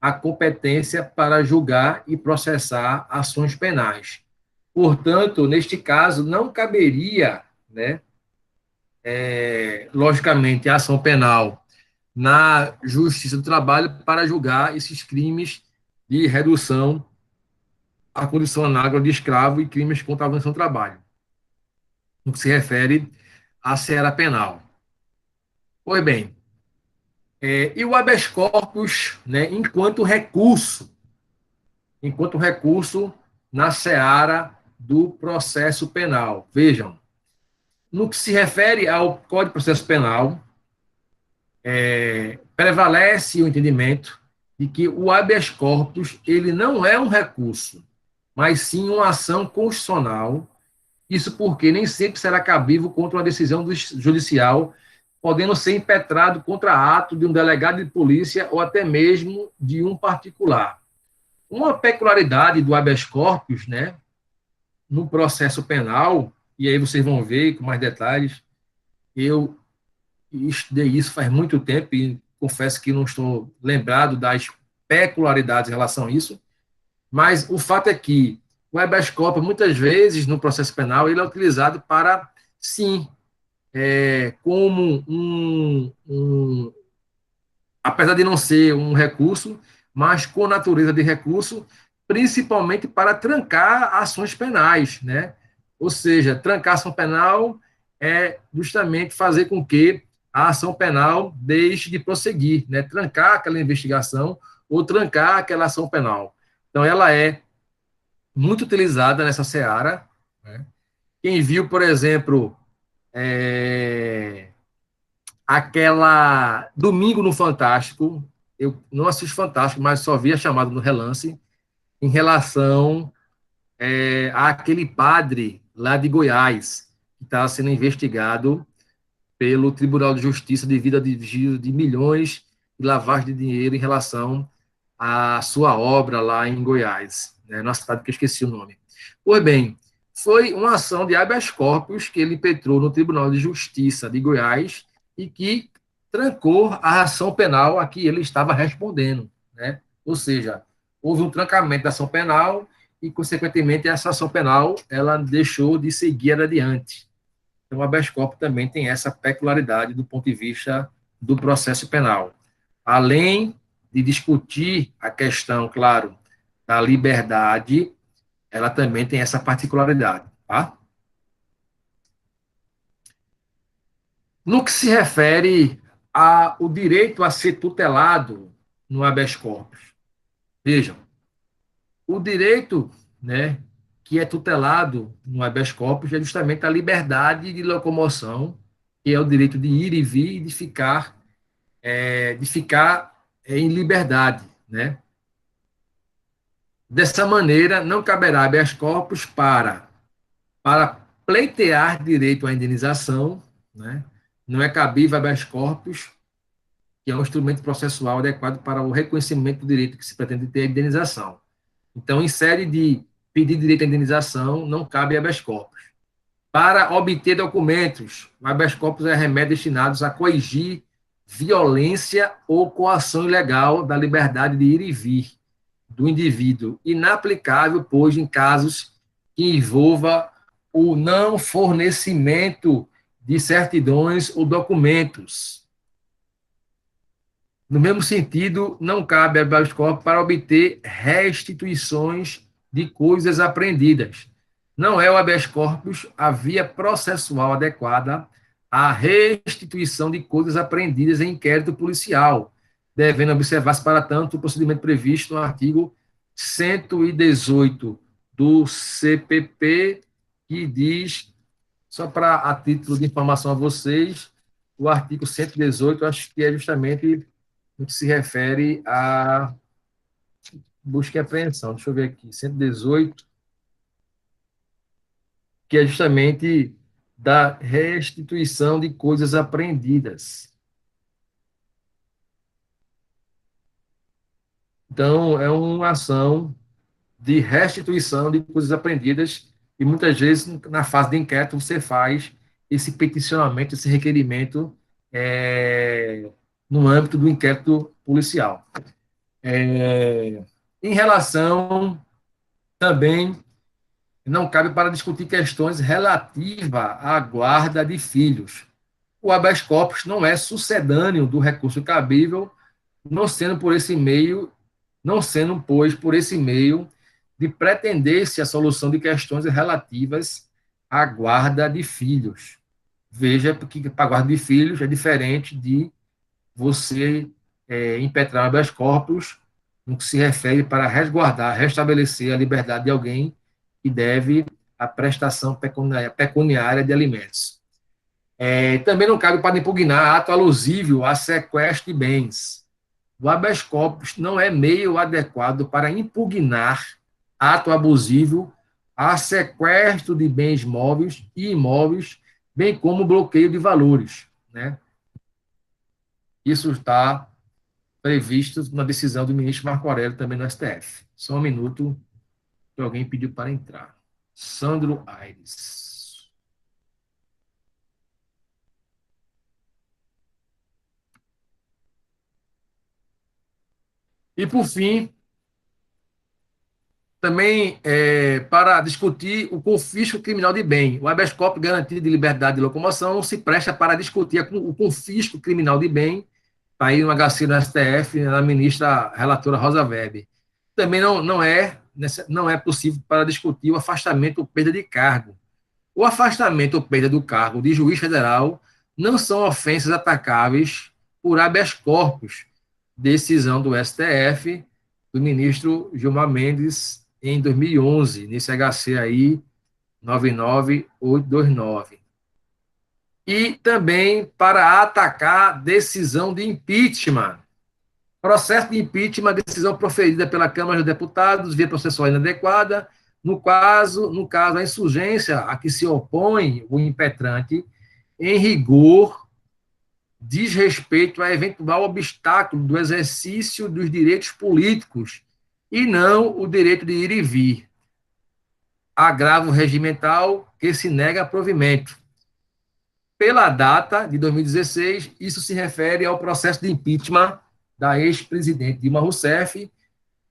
A: a competência para julgar e processar ações penais. Portanto, neste caso, não caberia, né, logicamente, a ação penal na Justiça do Trabalho para julgar esses crimes de redução à condição análoga de escravo e crimes contra a organização do trabalho, no que se refere à seara penal. Pois bem, e o habeas corpus, né, enquanto recurso na seara do processo penal. Vejam, no que se refere ao Código de Processo Penal, prevalece o entendimento de que o habeas corpus ele não é um recurso, mas sim uma ação constitucional. Isso porque nem sempre será cabível contra uma decisão judicial, podendo ser impetrado contra ato de um delegado de polícia ou até mesmo de um particular. Uma peculiaridade do habeas corpus, né, no processo penal, e aí vocês vão ver com mais detalhes, eu estudei isso faz muito tempo e confesso que não estou lembrado das peculiaridades em relação a isso, mas o fato é que o habeas corpus, muitas vezes, no processo penal, ele é utilizado para, sim, como apesar de não ser um recurso, mas com natureza de recurso, principalmente para trancar ações penais, né? Ou seja, trancar a ação penal é justamente fazer com que a ação penal deixe de prosseguir, né? Trancar aquela investigação ou trancar aquela ação penal. Então, ela é muito utilizada nessa seara, né? Quem viu, por exemplo, aquela Domingo no Fantástico, eu não assisto Fantástico, mas só vi a chamada no relance, em relação àquele padre lá de Goiás, que estava sendo investigado pelo Tribunal de Justiça devido a desvio de milhões de lavagem de dinheiro em relação à sua obra lá em Goiás, né, na cidade que eu esqueci o nome. Pois bem, foi uma ação de habeas corpus que ele impetrou no Tribunal de Justiça de Goiás e que trancou a ação penal a que ele estava respondendo, né? Ou seja, houve um trancamento da ação penal e, consequentemente, essa ação penal ela deixou de seguir adiante. Então, o habeas corpus também tem essa peculiaridade do ponto de vista do processo penal. Além de discutir a questão, claro, da liberdade, ela também tem essa particularidade, tá? No que se refere ao direito a ser tutelado no habeas corpus, vejam, o direito, né, que é tutelado no habeas corpus é justamente a liberdade de locomoção, que é o direito de ir e vir e de ficar em liberdade, né? Dessa maneira, não caberá habeas corpus para pleitear direito à indenização, né? Não é cabível habeas corpus, que é um instrumento processual adequado para o reconhecimento do direito que se pretende ter a indenização. Então, em série de pedir direito à indenização, não cabe habeas corpus. Para obter documentos, o habeas corpus é remédio destinados a coigir violência ou coação ilegal da liberdade de ir e vir do indivíduo, inaplicável, pois, em casos que envolva o não fornecimento de certidões ou documentos. No mesmo sentido, não cabe habeas corpus para obter restituições de coisas apreendidas. Não é o habeas corpus a via processual adequada à restituição de coisas apreendidas em inquérito policial, devendo observar-se, para tanto, o procedimento previsto no artigo 118 do CPP, que diz Só para a título de informação a vocês, o artigo 118, acho que é justamente no que se refere a busca e apreensão. Deixa eu ver aqui, 118, que é justamente da restituição de coisas apreendidas. Então, é uma ação de restituição de coisas apreendidas e muitas vezes, na fase de inquérito, você faz esse peticionamento, esse requerimento no âmbito do inquérito policial. Em relação também, não cabe para discutir questões relativas à guarda de filhos. O habeas corpus não é sucedâneo do recurso cabível, não sendo, pois, por esse meio, de pretender-se a solução de questões relativas à guarda de filhos. Veja, porque para a guarda de filhos é diferente de você impetrar habeas corpus no que se refere para resguardar, restabelecer a liberdade de alguém que deve a prestação pecuniária de alimentos. Também não cabe para impugnar ato alusível a sequestro de bens. O habeas corpus não é meio adequado para impugnar ato abusivo a sequestro de bens móveis e imóveis, bem como bloqueio de valores, né? Isso está previsto na decisão do ministro Marco Aurélio, também no STF. Só um minuto, que alguém pediu para entrar. Sandro Aires. E, por fim, também para discutir o confisco criminal de bem. O habeas corpus garantia de liberdade de locomoção não se presta para discutir o confisco criminal de bem, está aí no HC no STF, na ministra relatora Rosa Weber. Também não é possível para discutir o afastamento ou perda de cargo. O afastamento ou perda do cargo de juiz federal não são ofensas atacáveis por habeas corpus, decisão do STF, do ministro Gilmar Mendes, em 2011, nesse HC aí, 99829. E também para atacar decisão de impeachment. Processo de impeachment, decisão proferida pela Câmara dos Deputados, via processual inadequada. No caso, a insurgência a que se opõe o impetrante, em rigor, diz respeito a eventual obstáculo do exercício dos direitos políticos e não o direito de ir e vir. Agravo regimental que se nega a provimento. Pela data de 2016, isso se refere ao processo de impeachment da ex-presidente Dilma Rousseff,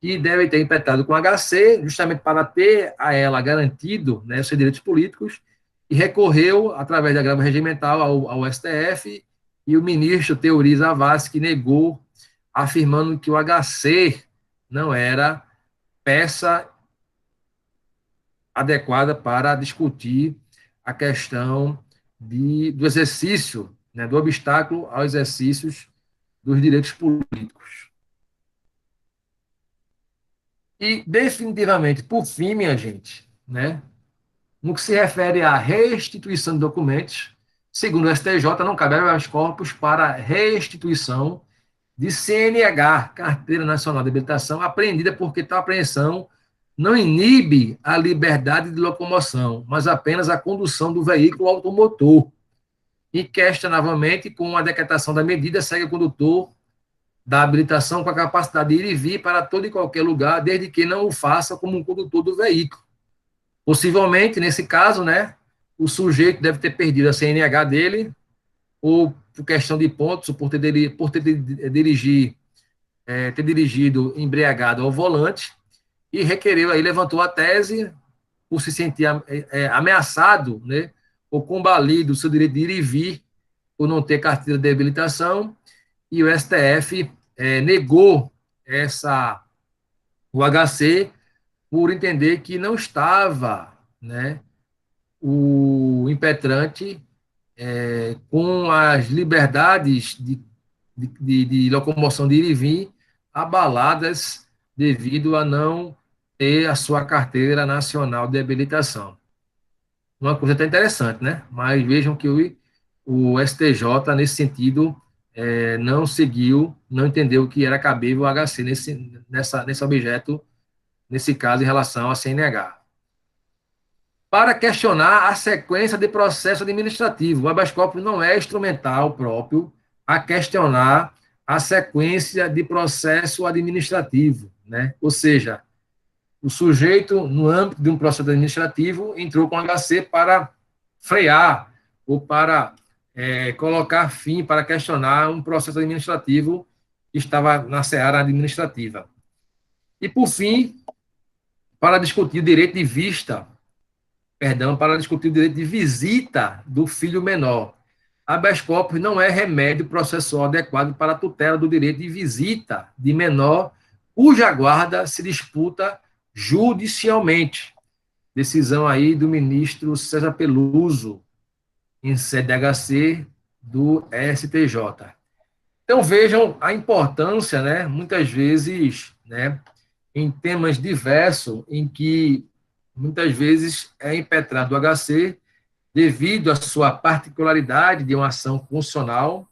A: que deve ter impetrado com HC, justamente para ter a ela garantido, né, seus direitos políticos, e recorreu, através de agravo regimental, ao STF, e o ministro Teori Zavascki que negou, afirmando que o HC não era peça adequada para discutir a questão do exercício, né, do obstáculo aos exercícios dos direitos políticos. E, definitivamente, por fim, minha gente, né, no que se refere à restituição de documentos, segundo o STJ, não cabe habeas corpus para restituição de CNH, Carteira Nacional de Habilitação, apreendida porque tal apreensão não inibe a liberdade de locomoção, mas apenas a condução do veículo automotor. Inquestionavelmente, com a decretação da medida, segue o condutor da habilitação com a capacidade de ir e vir para todo e qualquer lugar, desde que não o faça como um condutor do veículo. Possivelmente, nesse caso, né, o sujeito deve ter perdido a CNH dele, ou por questão de pontos, ou por ter dirigido embriagado ao volante, e requereu, aí levantou a tese, por se sentir ameaçado, né, ou combalido o seu direito de ir e vir, por não ter carteira de habilitação, e o STF negou o HC por entender que não estava, né, o impetrante com as liberdades de locomoção de ir e vir abaladas devido a não ter a sua carteira nacional de habilitação. uma coisa até interessante, né? Mas vejam que o STJ, nesse sentido, não seguiu, não entendeu que era cabível o HC nesse objeto, nesse caso, em relação à CNH. Para questionar a sequência de processo administrativo, o habeas corpus não é instrumental próprio a questionar a sequência de processo administrativo, né? Ou seja, o sujeito, no âmbito de um processo administrativo, entrou com HC para frear ou para colocar fim, para questionar um processo administrativo que estava na seara administrativa. E, por fim, para discutir o direito de vista, para discutir o direito de visita do filho menor. Habeas corpus não é remédio processual adequado para a tutela do direito de visita de menor cuja guarda se disputa judicialmente. Decisão aí do ministro César Peluso, em sede de HC do STJ. Então, vejam a importância, né, muitas vezes, né, em temas diversos, em que muitas vezes é impetrado o HC devido à sua particularidade de uma ação constitucional,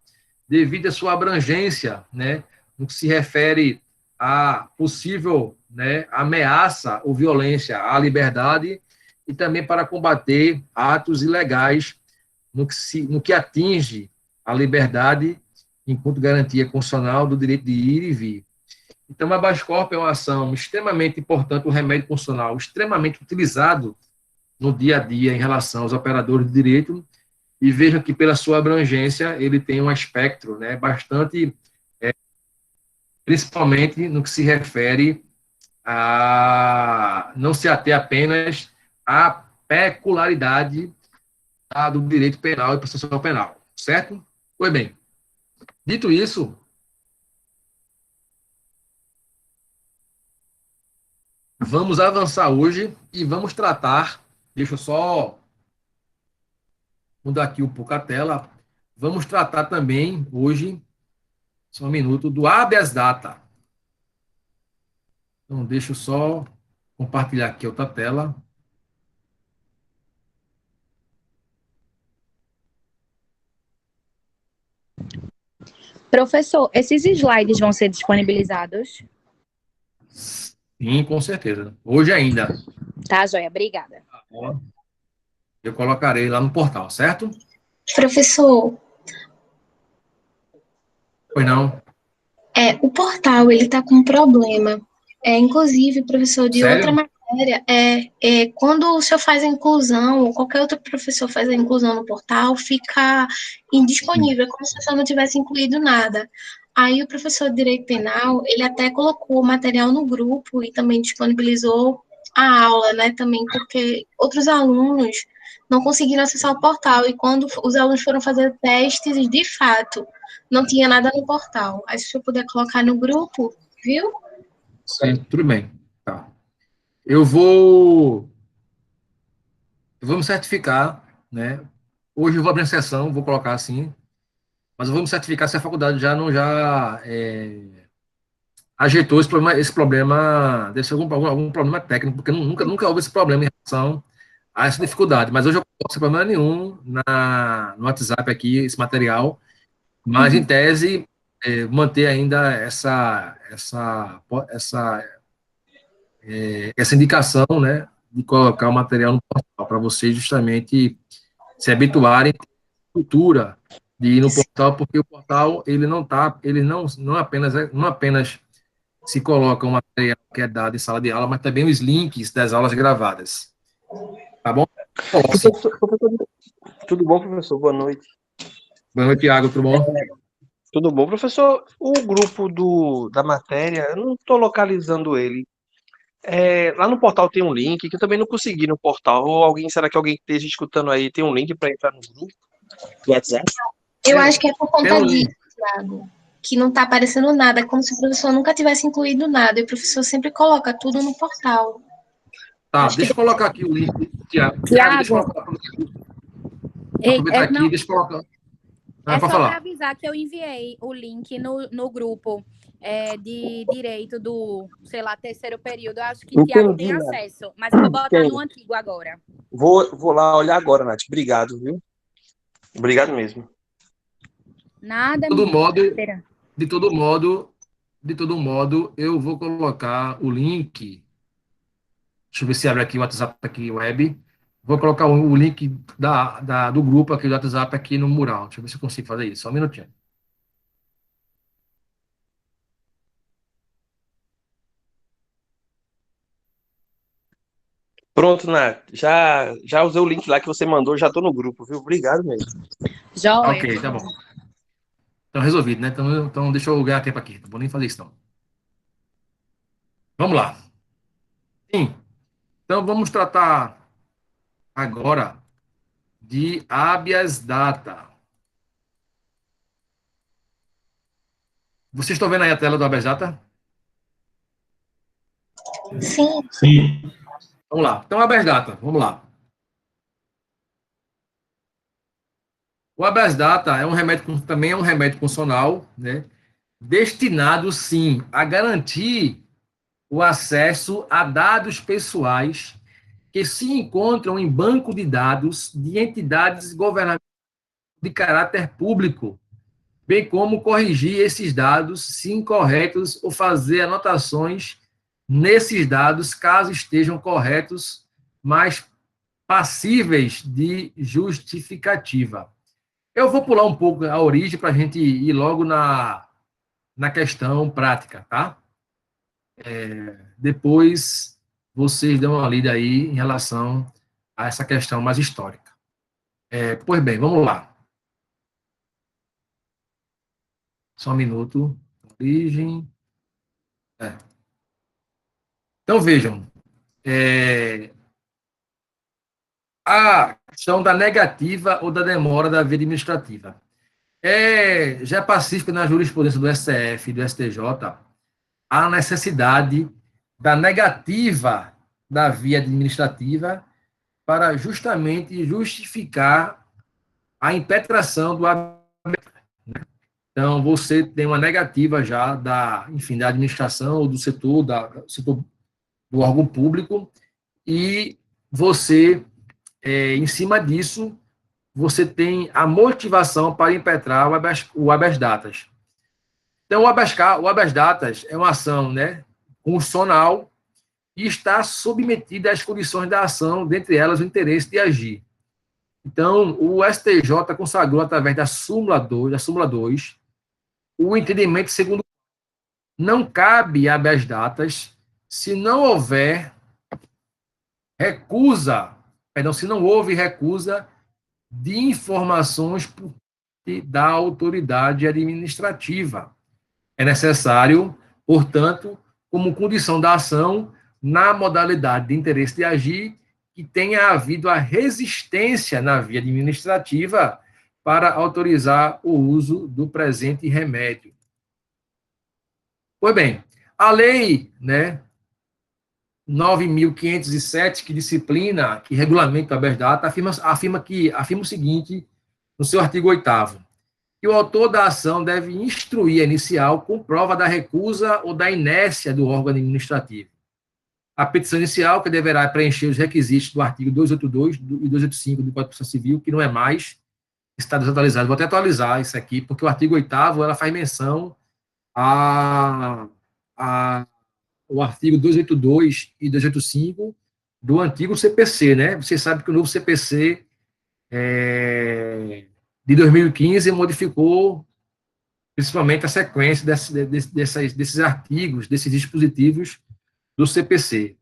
A: devido à sua abrangência, né, no que se refere a possível, né, ameaça ou violência à liberdade e também para combater atos ilegais no que atinge a liberdade enquanto garantia constitucional do direito de ir e vir. Então, a habeas corpus é uma ação extremamente importante, um remédio constitucional extremamente utilizado no dia a dia em relação aos operadores de direito, e vejam que, pela sua abrangência, ele tem um espectro, né, bastante, principalmente no que se refere a não se ater apenas à peculiaridade do direito penal e processual penal, certo? Pois bem, dito isso, vamos avançar hoje e vamos tratar, deixa eu só mudar aqui um pouco a tela, vamos tratar também hoje, só um minuto, do habeas data. Então, deixa eu só compartilhar aqui outra tela.
B: Professor, esses slides vão ser disponibilizados?
A: Sim, com certeza. Hoje ainda.
B: Tá, joia. Obrigada.
A: Eu colocarei lá no portal, certo?
G: Professor,
A: Pois não?
G: o portal, ele tá com um problema. Inclusive, professor, de
A: Sério?
G: outra matéria, quando o senhor faz a inclusão, ou qualquer outro professor faz a inclusão no portal, fica indisponível, como se o senhor não tivesse incluído nada. Aí o professor de Direito Penal, ele até colocou o material no grupo e também disponibilizou a aula, né, também, porque outros alunos não conseguiram acessar o portal, e quando os alunos foram fazer testes, de fato, não tinha nada no portal. Aí, se o senhor puder colocar no grupo, viu?
A: Sim, tudo bem. Tá. Eu vou me certificar, né? Hoje eu vou abrir a sessão, vou colocar assim, mas eu vou me certificar se a faculdade já não ajeitou esse problema, deve ser algum problema técnico, porque nunca houve esse problema em relação a essa dificuldade. Mas hoje eu não posso sem problema nenhum no WhatsApp aqui, esse material, mas em tese, manter ainda essa indicação, né, de colocar o material no portal, para vocês justamente se habituarem à cultura de ir no portal, porque o portal, ele não apenas se coloca um material que é dado em sala de aula, mas também os links das aulas gravadas. Tá bom?
H: Tudo bom, professor? Boa noite.
A: Boa noite, Thiago, tudo bom?
H: Tudo bom, professor? O grupo da matéria, eu não estou localizando ele. Lá no portal tem um link que eu também não consegui no portal. Ou será que alguém que esteja escutando aí tem um link para entrar no grupo do WhatsApp?
G: Eu acho que é por conta disso, Thiago, que não está aparecendo nada, como se o professor nunca tivesse incluído nada, e o professor sempre coloca tudo no portal.
A: Tá, deixa eu colocar aqui o link, Thiago. Deixa eu colocar aqui, deixa eu colocar.
B: É só para avisar que eu enviei o link no grupo de direito do, sei lá, terceiro período. Eu acho que o Thiago tem acesso, mas eu vou botar no antigo agora.
H: Vou lá olhar agora, Nath. Obrigado, viu? Obrigado mesmo.
B: Nada,
A: De todo modo,
B: Espera.
A: de todo modo, eu vou colocar o link. Deixa eu ver se abre aqui o WhatsApp aqui, web. Vou colocar o link do grupo aqui do WhatsApp aqui no mural. Deixa eu ver se eu consigo fazer isso. Só um minutinho.
H: Pronto, Nath. Já usei o link lá que você mandou, já tô no grupo, viu? Obrigado mesmo.
B: Joia.
A: Ok, tá bom. Então, resolvido, né? Então deixa eu ganhar tempo aqui. Não vou nem fazer isso, não. Vamos lá. Sim. Então, vamos tratar agora de habeas data. Vocês estão vendo aí a tela do habeas data?
G: Sim.
I: Sim.
A: Vamos lá. Então, habeas data. Vamos lá. O habeas data também é um remédio constitucional, né? Destinado, sim, a garantir o acesso a dados pessoais que se encontram em banco de dados de entidades governamentais de caráter público, bem como corrigir esses dados, se incorretos, ou fazer anotações nesses dados, caso estejam corretos, mas passíveis de justificativa. Eu vou pular um pouco a origem para a gente ir logo na questão prática, tá? Depois vocês dão uma lida aí em relação a essa questão mais histórica. Pois bem, vamos lá. Só um minuto. Origem. Então, vejam. A questão da negativa ou da demora da via administrativa. Já é pacífico na jurisprudência do STF e do STJ a necessidade da negativa da via administrativa para justamente justificar a impetração do habeas. Então, você tem uma negativa já da administração ou do setor do órgão público e você, em cima disso, você tem a motivação para impetrar o habeas datas. Então, o habeas datas é uma ação, né, constitucional e está submetida às condições da ação, dentre elas o interesse de agir. Então, o STJ consagrou, através da súmula 2, o entendimento segundo não cabe habeas datas se não houver se não houve recusa de informações por parte da autoridade administrativa. É necessário, portanto, como condição da ação, na modalidade de interesse de agir, que tenha havido a resistência na via administrativa para autorizar o uso do presente remédio. Pois bem, a lei, né, 9.507, que regulamenta o habeas data, afirma o seguinte, no seu artigo 8º, que o autor da ação deve instruir a inicial com prova da recusa ou da inércia do órgão administrativo. A petição inicial, que deverá preencher os requisitos do artigo 282 e 285 do Código de Processo Civil, que não é mais, está desatualizado. Vou até atualizar isso aqui, porque o artigo 8º ela faz menção o artigo 282 e 285 do antigo CPC, né? Você sabe que o novo CPC de 2015 modificou principalmente a sequência desses artigos, desses dispositivos do CPC.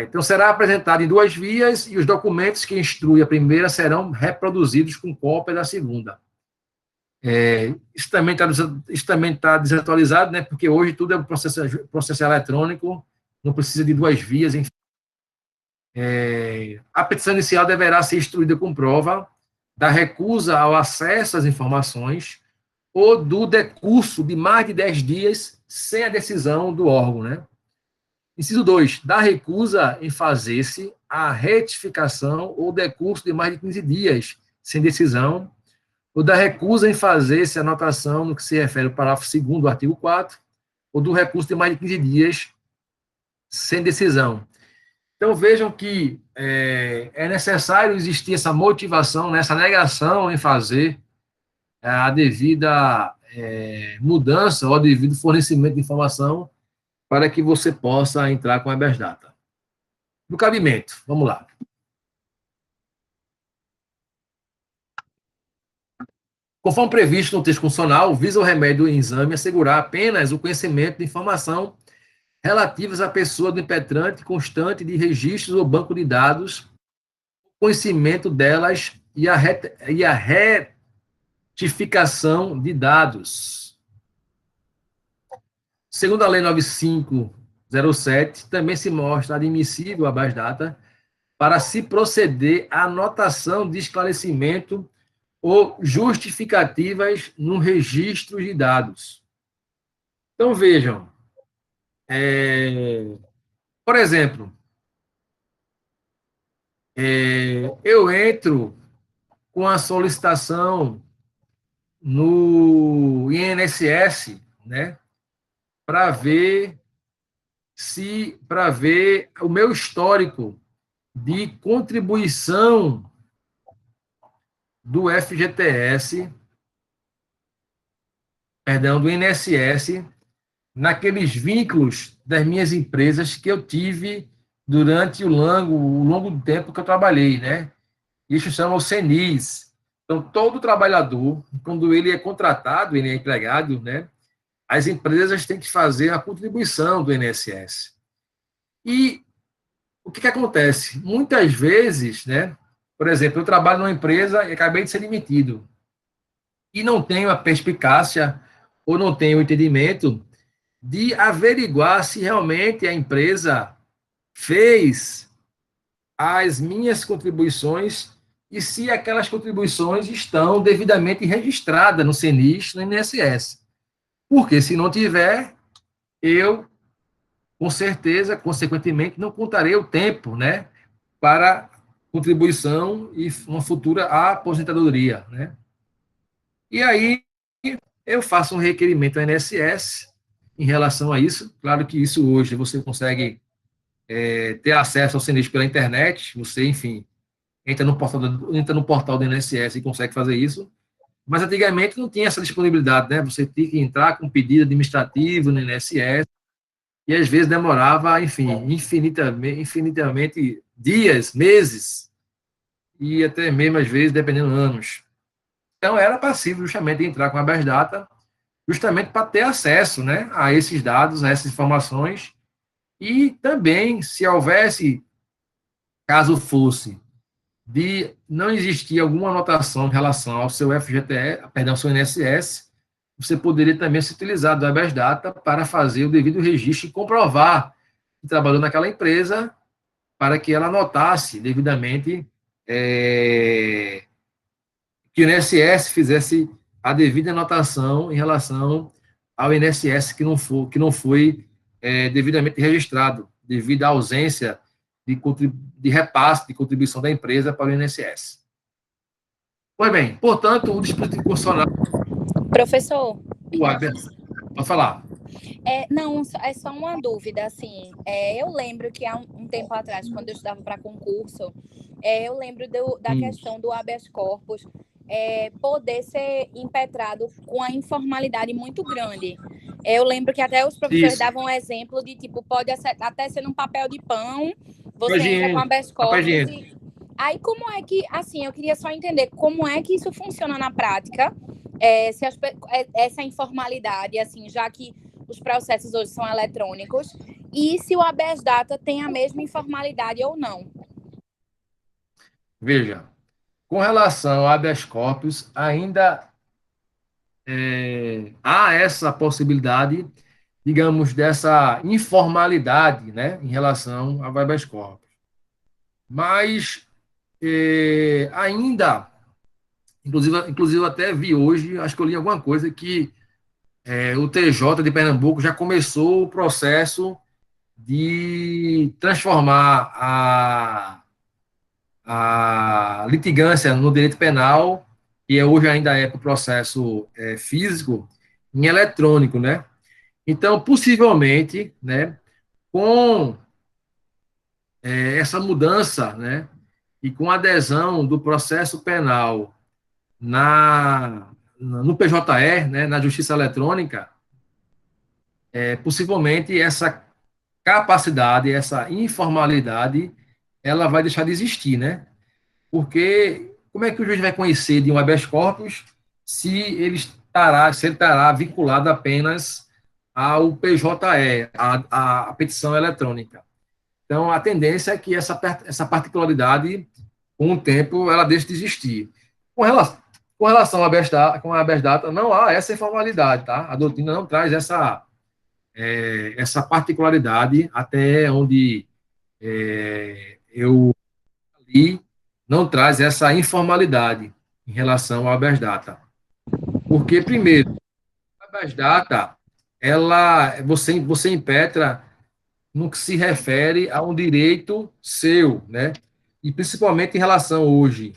A: Então, será apresentado em 2 vias e os documentos que instruem a primeira serão reproduzidos com cópia da segunda. Isso também está desatualizado, né, porque hoje tudo é um processo eletrônico, não precisa de 2 vias. Enfim. A petição inicial deverá ser instruída com prova da recusa ao acesso às informações ou do decurso de mais de 10 dias sem a decisão do órgão, né? Inciso 2, da recusa em fazer-se a retificação ou decurso de mais de 15 dias sem decisão, ou da recusa em fazer-se a anotação no que se refere ao parágrafo 2º do artigo 4º, ou do recurso de mais de 15 dias sem decisão. Então, vejam que é necessário existir essa motivação, essa negação em fazer a devida mudança ou a devido fornecimento de informação para que você possa entrar com a habeas data. No cabimento, vamos lá. Conforme previsto no texto constitucional, visa o remédio do exame assegurar apenas o conhecimento de informação relativas à pessoa do impetrante constante de registros ou banco de dados, conhecimento delas e a retificação de dados. Segundo a Lei 9507, também se mostra admissível a habeas data para se proceder à anotação de esclarecimento ou justificativas no registro de dados. Então, vejam, por exemplo, eu entro com a solicitação no INSS, né, para ver o meu histórico de contribuição do FGTS, perdão, do INSS, naqueles vínculos das minhas empresas que eu tive durante o longo tempo que eu trabalhei, né? Isso chama o CENIS. Então, todo trabalhador, quando ele é contratado, ele é empregado, né? As empresas têm que fazer a contribuição do INSS. E o que acontece? Muitas vezes, né? Por exemplo, eu trabalho numa empresa e acabei de ser demitido. E não tenho a perspicácia ou não tenho o entendimento de averiguar se realmente a empresa fez as minhas contribuições e se aquelas contribuições estão devidamente registradas no CENIS, no INSS. Porque se não tiver, eu, com certeza, consequentemente, não contarei o tempo, né, para contribuição e uma futura aposentadoria, né? E aí eu faço um requerimento ao INSS em relação a isso. Claro que isso hoje você consegue ter acesso ao CENIS pela internet, você, enfim, entra no portal do INSS e consegue fazer isso. Mas antigamente não tinha essa disponibilidade, né? Você tinha que entrar com pedido administrativo no INSS e às vezes demorava, enfim, infinitamente dias, meses e até mesmo às vezes dependendo anos. Então era passível justamente de entrar com a habeas data, justamente para ter acesso, né, a esses dados, a essas informações e também se houvesse, caso fosse de não existir alguma anotação em relação ao seu FGTS, perdão, ao seu INSS, você poderia também se utilizar do habeas data para fazer o devido registro e comprovar que trabalhou naquela empresa para que ela anotasse devidamente que o INSS fizesse a devida anotação em relação ao INSS que não foi devidamente registrado, devido à ausência de repasse de contribuição da empresa para o INSS. Pois bem, portanto, o dispositivo constitucional...
B: Professor...
A: Pode falar.
B: Não, é só uma dúvida, assim, eu lembro que há um tempo atrás, quando eu estudava para concurso, eu lembro da questão do habeas corpus poder ser impetrado com a informalidade muito grande. Eu lembro que até os professores davam um exemplo de, tipo, pode até ser num papel de pão, você entra com habeas corpus e... Aí, como é que, assim, eu queria só entender como é que isso funciona na prática, se essa informalidade, assim, já que os processos hoje são eletrônicos, e se o habeas data tem a mesma informalidade ou não.
A: Veja, com relação ao habeas corpus, ainda há essa possibilidade, digamos, dessa informalidade, né, em relação ao habeas corpus. Mas ainda, inclusive até vi hoje, acho que eu li alguma coisa que o TJ de Pernambuco já começou o processo de transformar a litigância no direito penal, que hoje ainda é para o processo físico, em eletrônico, né? Então, possivelmente, né, com essa mudança, né, e com a adesão do processo penal no PJE, né, na Justiça Eletrônica, possivelmente essa capacidade, essa informalidade, ela vai deixar de existir, né? Porque como é que o juiz vai conhecer de um habeas corpus se ele estará vinculado apenas ao PJE, a petição eletrônica? Então, a tendência é que essa particularidade, com o tempo, ela deixe de existir. Com relação com a habeas data, não há essa informalidade, tá? A doutrina não traz essa particularidade até onde eu li, não traz essa informalidade em relação ao habeas data. Porque, primeiro, a habeas data, você impetra no que se refere a um direito seu, né? E principalmente em relação hoje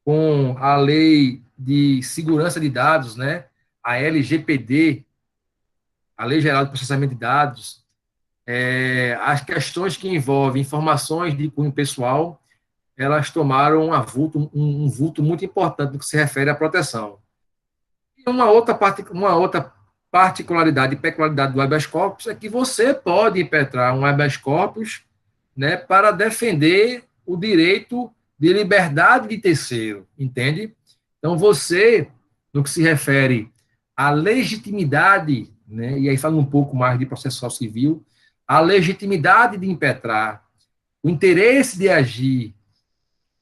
A: com a Lei de Segurança de Dados, né? A LGPD, a Lei Geral de Processamento de Dados, as questões que envolvem informações de cunho pessoal, elas tomaram um vulto muito importante no que se refere à proteção. E uma outra particularidade e peculiaridade do habeas corpus é que você pode impetrar um habeas corpus, né, para defender o direito de liberdade de terceiro, entende? Então, você, no que se refere à legitimidade, né, e aí falando um pouco mais de processual civil, a legitimidade de impetrar, o interesse de agir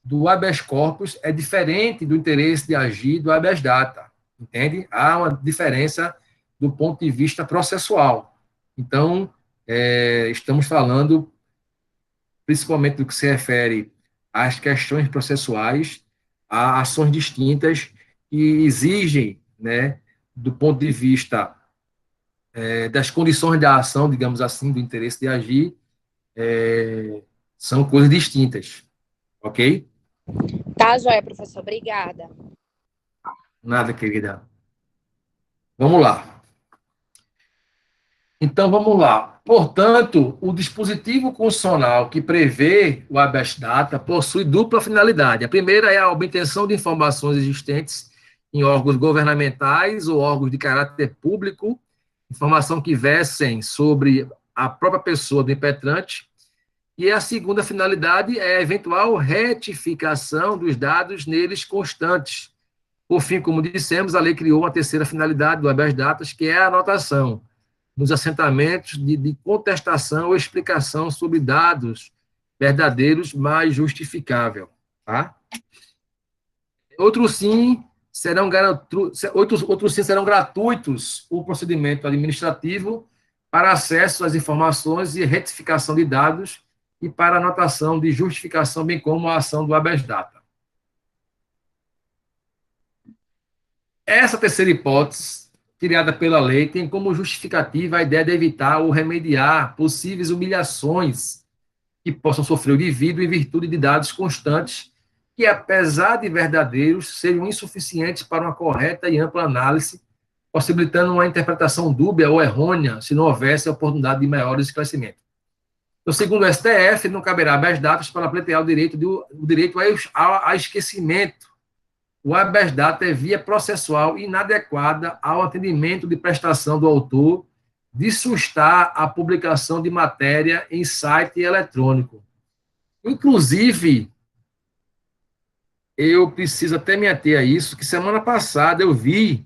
A: do habeas corpus é diferente do interesse de agir do habeas data, entende? Há uma diferença do ponto de vista processual. Então, estamos falando principalmente do que se refere às questões processuais, a ações distintas que exigem, né, do ponto de vista das condições da ação, digamos assim, do interesse de agir, são coisas distintas, ok?
B: Tá, joia, professor. Obrigada.
A: Nada, querida. Vamos lá. Então, vamos lá. Portanto, o dispositivo constitucional que prevê o habeas data possui dupla finalidade. A primeira é a obtenção de informações existentes em órgãos governamentais ou órgãos de caráter público, informação que versem sobre a própria pessoa do impetrante. E a segunda finalidade é a eventual retificação dos dados neles constantes. Por fim, como dissemos, a lei criou uma terceira finalidade do habeas data, que é a anotação nos assentamentos de contestação ou explicação sobre dados verdadeiros mais justificável. Tá? Outros sim serão gratuitos o procedimento administrativo para acesso às informações e retificação de dados e para anotação de justificação, bem como a ação do habeas data. Essa terceira hipótese, criada pela lei, tem como justificativa a ideia de evitar ou remediar possíveis humilhações que possam sofrer o indivíduo em virtude de dados constantes que, apesar de verdadeiros, seriam insuficientes para uma correta e ampla análise, possibilitando uma interpretação dúbia ou errônea se não houvesse a oportunidade de maior esclarecimento. Então, segundo o STF, não caberá habeas data para pleitear o direito ao esquecimento. O habeas data é via processual inadequada ao atendimento de prestação do autor de sustar a publicação de matéria em site eletrônico. Inclusive, eu preciso até me ater a isso, que semana passada eu vi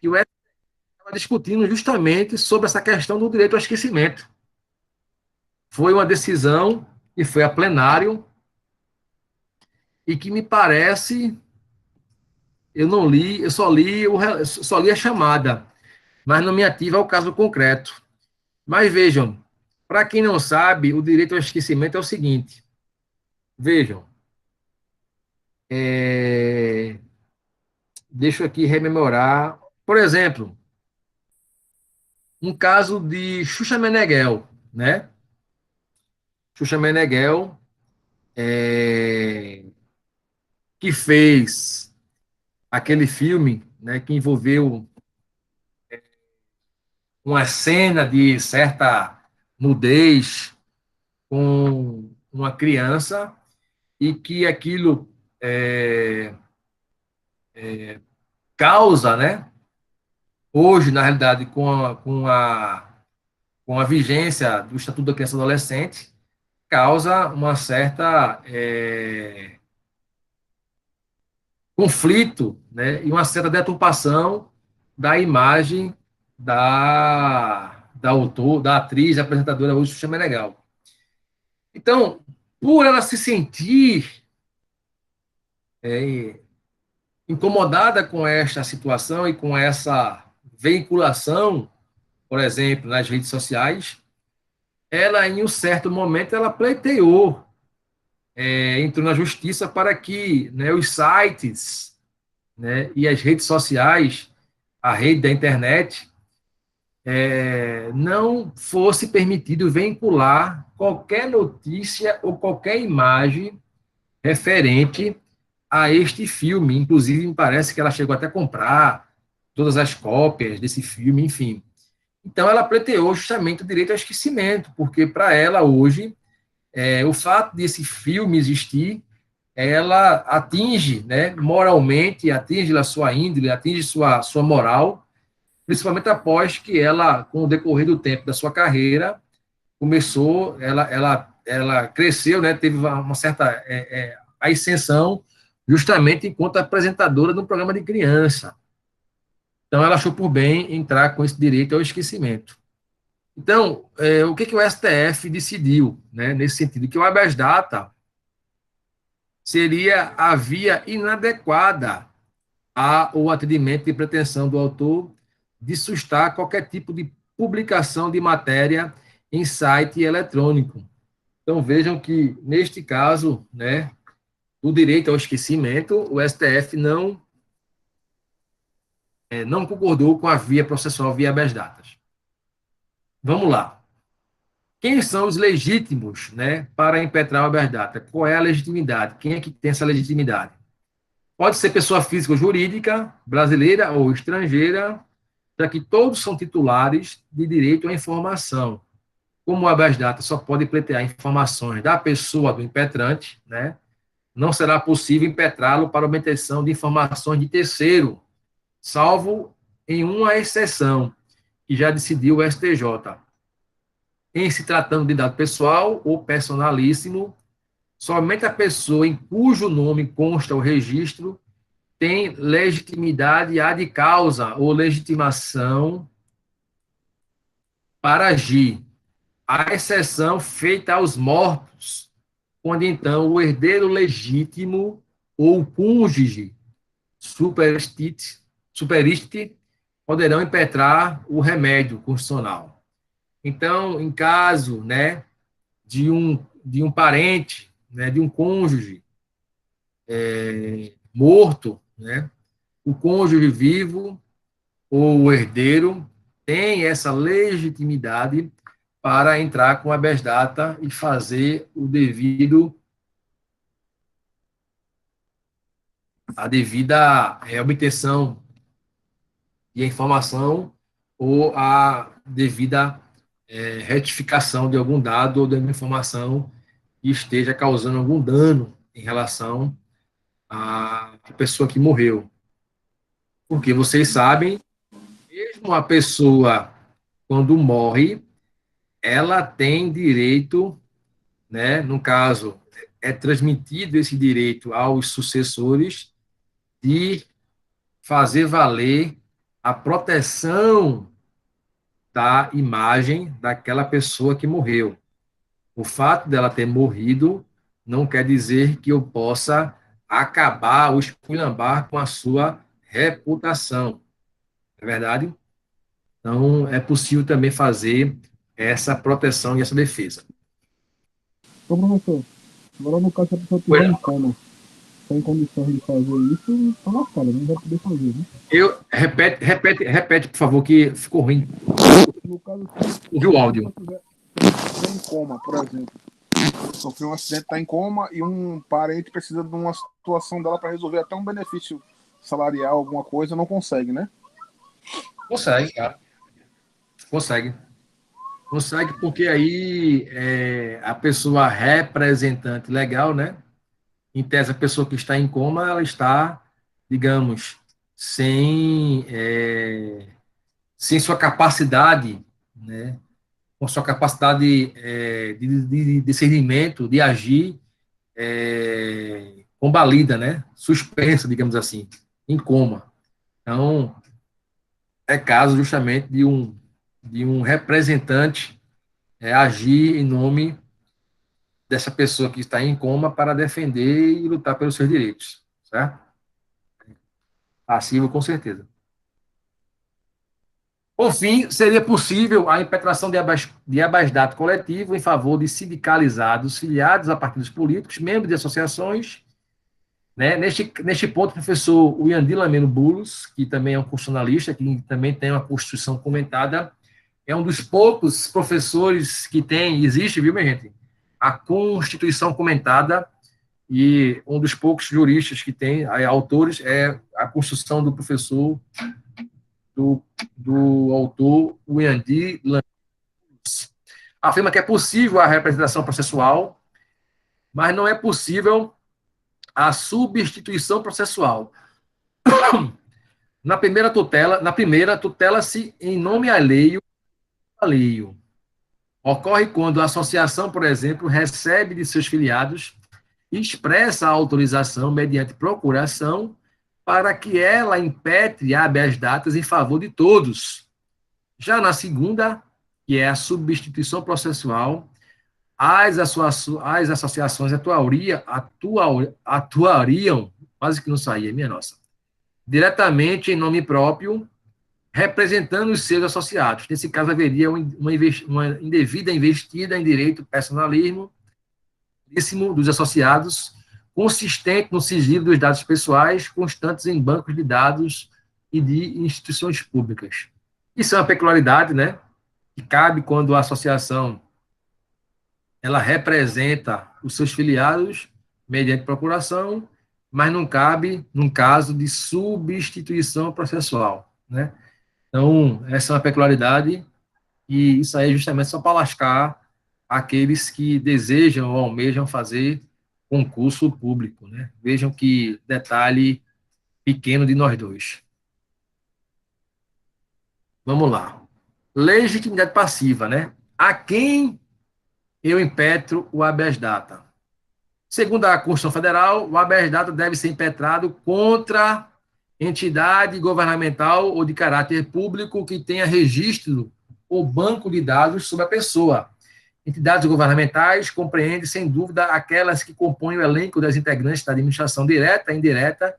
A: que o STF estava discutindo justamente sobre essa questão do direito ao esquecimento. Foi uma decisão que foi a plenário e que me parece, eu não li, eu só li a chamada, mas não me ativa ao caso concreto. Mas vejam, para quem não sabe, o direito ao esquecimento é o seguinte, vejam, deixa eu aqui rememorar, por exemplo, um caso de Xuxa Meneghel, né? Xuxa Meneghel, que fez aquele filme, né, que envolveu uma cena de certa nudez com uma criança e que aquilo causa, né? Hoje, na realidade, com a vigência do Estatuto da Criança e do Adolescente, causa uma certa conflito, né, e uma certa deturpação da imagem da autor, da atriz, da apresentadora hoje, Xuxa Menegal. Então, por ela se sentir incomodada com esta situação e com essa veiculação, por exemplo, nas redes sociais, ela, em um certo momento, ela pleiteou, entrou na justiça para que, né, os sites, né, e as redes sociais, a rede da internet, não fosse permitido vincular qualquer notícia ou qualquer imagem referente a este filme. Inclusive, me parece que ela chegou até a comprar todas as cópias desse filme, enfim. Então, ela pleiteou justamente o direito ao esquecimento, porque para ela, hoje, o fato desse filme existir, ela atinge, né, moralmente, atinge a sua índole, atinge sua moral, principalmente após que ela, com o decorrer do tempo da sua carreira, começou, ela cresceu, né, teve uma certa ascensão, justamente enquanto apresentadora de um programa de criança. Então, ela achou por bem entrar com esse direito ao esquecimento. Então, o que o STF decidiu, né, nesse sentido? Que o habeas data seria a via inadequada ao atendimento de pretensão do autor de sustar qualquer tipo de publicação de matéria em site eletrônico. Então, vejam que, neste caso, né, o direito ao esquecimento, o STF não concordou com a via processual via habeas datas. Vamos lá. Quem são os legítimos, né, para impetrar o habeas data? Qual é a legitimidade? Quem é que tem essa legitimidade? Pode ser pessoa física ou jurídica, brasileira ou estrangeira, já que todos são titulares de direito à informação. Como o habeas data só pode pleitear informações da pessoa do impetrante, né, não será possível impetrá-lo para obtenção de informações de terceiro, salvo em uma exceção, que já decidiu o STJ. Em se tratando de dado pessoal ou personalíssimo, somente a pessoa em cujo nome consta o registro tem legitimidade ad causa ou legitimação para agir, à exceção feita aos mortos, quando então o herdeiro legítimo ou o cônjuge superstite poderão impetrar o remédio constitucional. Então, em caso, né, de um parente, né, de um cônjuge morto, né, o cônjuge vivo ou o herdeiro tem essa legitimidade para entrar com a habeas data e fazer a devida obtenção de informação ou a devida retificação de algum dado ou de uma informação que esteja causando algum dano em relação à pessoa que morreu. Porque vocês sabem, mesmo a pessoa, quando morre, ela tem direito, né, no caso, é transmitido esse direito aos sucessores de fazer valer a proteção da imagem daquela pessoa que morreu. O fato dela ter morrido não quer dizer que eu possa acabar ou esculhambar com a sua reputação. Não é verdade? Então, é possível também fazer essa proteção e essa defesa.
D: Ô, professor, agora no caso, se a pessoa estiver em coma, sem condições de fazer isso, tá lascado, não vai poder fazer, né?
A: Repete, por favor, que ficou ruim.
D: No caso,
A: ouviu o áudio.
D: Se a pessoa estiver em coma, por exemplo, sofreu um acidente, está em coma, e um parente precisa de uma situação dela para resolver até um benefício salarial, alguma coisa, não consegue, né?
A: Consegue, cara. Consegue. Consegue porque aí a pessoa representante legal, né? Em tese, a pessoa que está em coma, ela está, digamos, sem sua capacidade, né? Com sua capacidade de discernimento, de agir, combalida, né? Suspensa, digamos assim, em coma. Então, é caso justamente de um representante agir em nome dessa pessoa que está em coma para defender e lutar pelos seus direitos, certo? Passivo, com certeza. Por fim, seria possível a impetração de habeas data coletivo em favor de sindicalizados, filiados a partidos políticos, membros de associações. Né? Neste ponto, o professor Uyandi Lameno Bulos, que também é um constitucionalista, que também tem uma Constituição comentada, é um dos poucos professores que existe, viu, minha gente? A Constituição comentada, e um dos poucos juristas que tem, autores, é a Constituição do professor, do autor Uyandi Lameno Bulos. Afirma que é possível a representação processual, mas não é possível a substituição processual. Na primeira tutela-se em nome alheio. Ocorre quando a associação, por exemplo, recebe de seus filiados e expressa a autorização mediante procuração para que ela impetre habeas datas em favor de todos. Já na segunda, que é a substituição processual, as associações atuariam, quase que não saía, minha nossa, diretamente em nome próprio, representando os seus associados. Nesse caso, haveria uma indevida investida em direito personalismo dos associados, consistente no sigilo dos dados pessoais, constantes em bancos de dados e de instituições públicas. Isso é uma peculiaridade, né, que cabe quando a associação ela representa os seus filiados mediante procuração, mas não cabe num caso de substituição processual, né? Então, essa é uma peculiaridade, e isso aí é justamente só para lascar aqueles que desejam ou almejam fazer concurso público, né? Vejam que detalhe pequeno de nós dois. Vamos lá. Legitimidade passiva, né? A quem eu impetro o habeas data? Segundo a Constituição Federal, o habeas data deve ser impetrado contra entidade governamental ou de caráter público que tenha registro ou banco de dados sobre a pessoa. Entidades governamentais compreendem, sem dúvida, aquelas que compõem o elenco das integrantes da administração direta e indireta,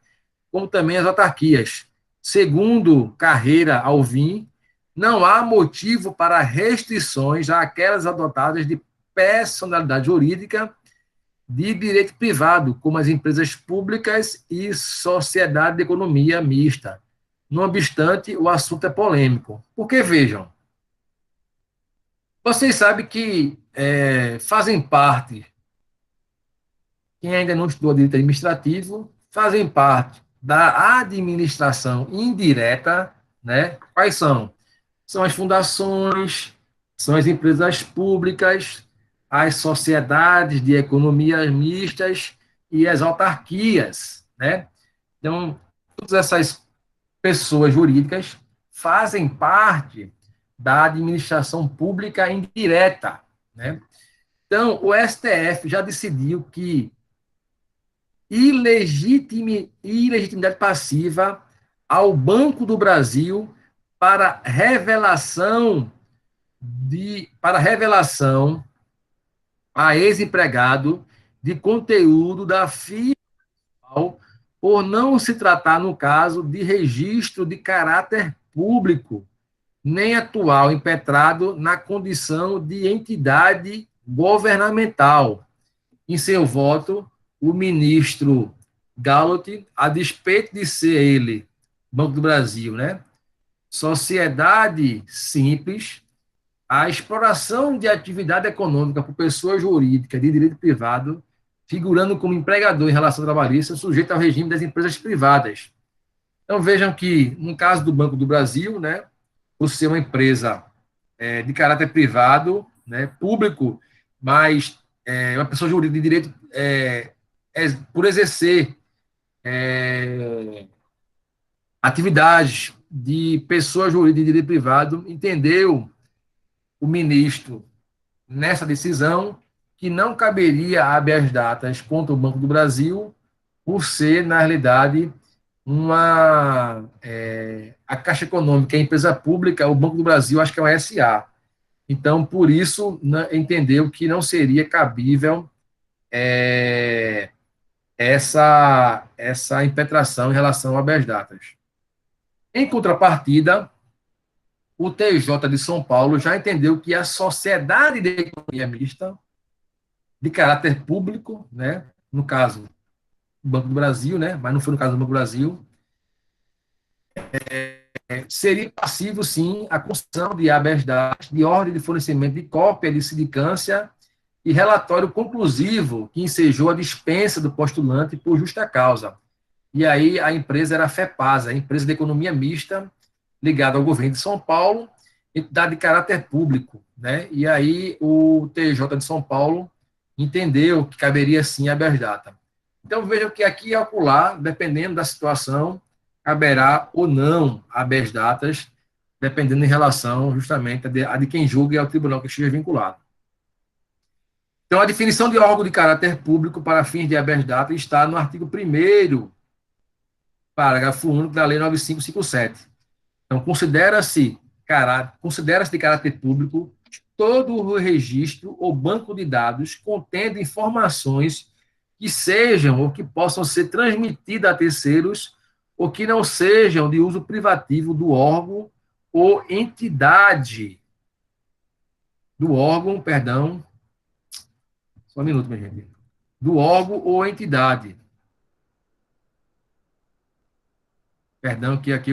A: como também as autarquias. Segundo Carreira Alvim, não há motivo para restrições àquelas adotadas de personalidade jurídica de direito privado, como as empresas públicas e sociedade de economia mista. Não obstante, o assunto é polêmico. Porque, vejam, vocês sabem que fazem parte, quem ainda não estudou direito administrativo, fazem parte da administração indireta, né? Quais são? São as fundações, são as empresas públicas, as sociedades de economia mistas e as autarquias, né? Então, todas essas pessoas jurídicas fazem parte da administração pública indireta, né? Então, o STF já decidiu que ilegitimidade passiva ao Banco do Brasil para revelação a ex-empregado de conteúdo da FIA por não se tratar, no caso, de registro de caráter público, nem atual impetrado na condição de entidade governamental. Em seu voto, o ministro Gallotti, a despeito de ser ele, Banco do Brasil, né, sociedade simples, a exploração de atividade econômica por pessoa jurídica de direito privado, figurando como empregador em relação trabalhista, sujeito ao regime das empresas privadas. Então, vejam que, no caso do Banco do Brasil, né, por ser uma empresa de caráter privado, né, público, mas uma pessoa jurídica de direito por exercer atividades de pessoa jurídica de direito privado, entendeu o ministro nessa decisão que não caberia habeas datas contra o Banco do Brasil por ser, na realidade, a Caixa Econômica é empresa pública, o Banco do Brasil acho que é uma SA. Então, por isso, entendeu que não seria cabível essa impetração em relação a habeas datas. Em contrapartida, o TJ de São Paulo já entendeu que a sociedade de economia mista, de caráter público, né, no caso, o Banco do Brasil, né, mas não foi no caso do Banco do Brasil, seria passível, sim, a concessão de habeas datas, de ordem de fornecimento de cópia de sindicância e relatório conclusivo que ensejou a dispensa do postulante por justa causa. E aí a empresa era a FEPASA, a Empresa de Economia Mista, ligada ao governo de São Paulo, entidade de caráter público, né? E aí o TJ de São Paulo entendeu que caberia sim habeas data. Então vejam que aqui e acolá, dependendo da situação, caberá ou não habeas datas, dependendo em relação justamente a de quem julga e ao tribunal que esteja vinculado. Então, a definição de órgão de caráter público para fins de habeas data está no artigo 1º, parágrafo único da Lei 9557. Então, considera-se de caráter público todo o registro ou banco de dados contendo informações que sejam ou que possam ser transmitidas a terceiros ou que não sejam de uso privativo do órgão ou entidade do órgão, perdão, só um minuto, minha gente, do órgão ou entidade. Perdão, que aqui